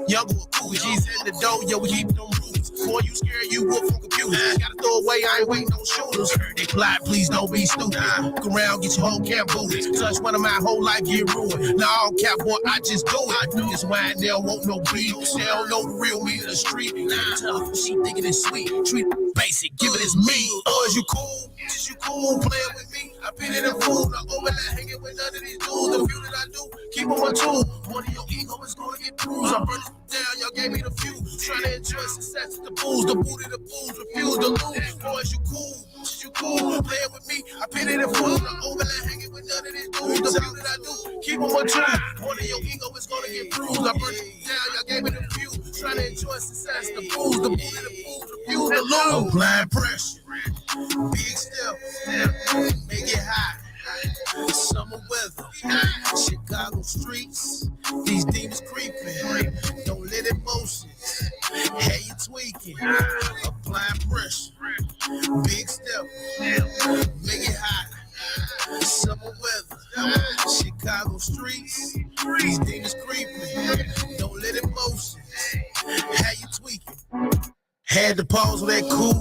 younger cool, G's in the dough, yo, we keep them rules. Boy, you scared, you whoop from computers. Gotta throw away, I ain't waiting on shooters. They fly, please don't be stupid. Look around, get your whole camp booted. Touch one of my whole life, get ruined. Nah, cap boy, I just do it. This why they don't want no beef. They don't know the real me in the street. Nah, she thinking it's sweet. Treat it basic, give it as me. Is you cool? Is you cool? Playing with me? I been in the food. I overlap hanging with none of these dudes. The view that I do, keep on my tool. One of your ego is gonna get bruised. I burn it down, y'all gave me the fuse. Trying to enjoy success at the booze. The boot of the booze, refuse to lose. Boys, you cool? Is you cool? Playing with me? I been in the food. I overlap hanging with none of these dudes. The view that I do, keep on my tool. One of your ego is gonna get bruised. I burn it down, y'all gave me the fuse. Trying to enjoy success, the booze, the boot of the booze, refuse to lose. Applying pressure, big step, make it hot. Summer weather, Chicago streets, these demons creeping. Don't let emotions have you tweaking. Applying pressure, big step, make it hot. Summer weather, Chicago streets, these demons creeping. Don't let emotions have you tweaking. Had to pause with that cool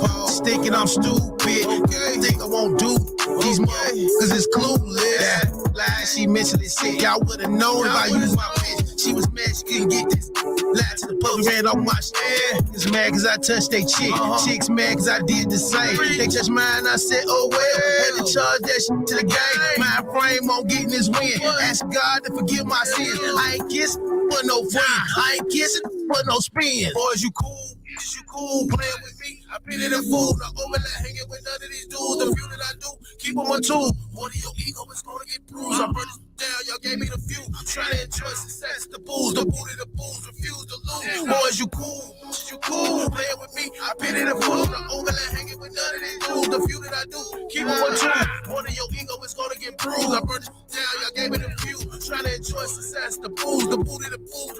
pause. Thinking I'm stupid. Okay. Think I won't do these cause it's clueless. Lie, she mentally sick. Y'all would have known if I used my bitch. She was mad, she couldn't get this. Lied to the public, ran off my stand. Niggas mad cause I touched they chick. Chicks mad cause I did the same. They touched mine, I said, oh well. Had to charge that shit to the game. My frame on getting this win. Ask God to forgive my sins. I ain't kissing for no friend. I ain't kissing for no spin. Boys, you cool? Is you cool playing with me? I pity the fool. I overlap hanging with none of these dudes. The few that I do, keep them on two. One of your ego is gonna get bruised. I burn this down, y'all gave me the few. I'm trying to enjoy success. The booze, the booty, the booze, refuse to lose. Boys, you cool? Is you cool playing with me? I pity the fool. I overlap hanging with none of these dudes. The few that I do, keep them on two. One of your ego is gonna get bruised. I burn this down, y'all gave me the few. I'm trying to enjoy success. The booze, the booty, the booze,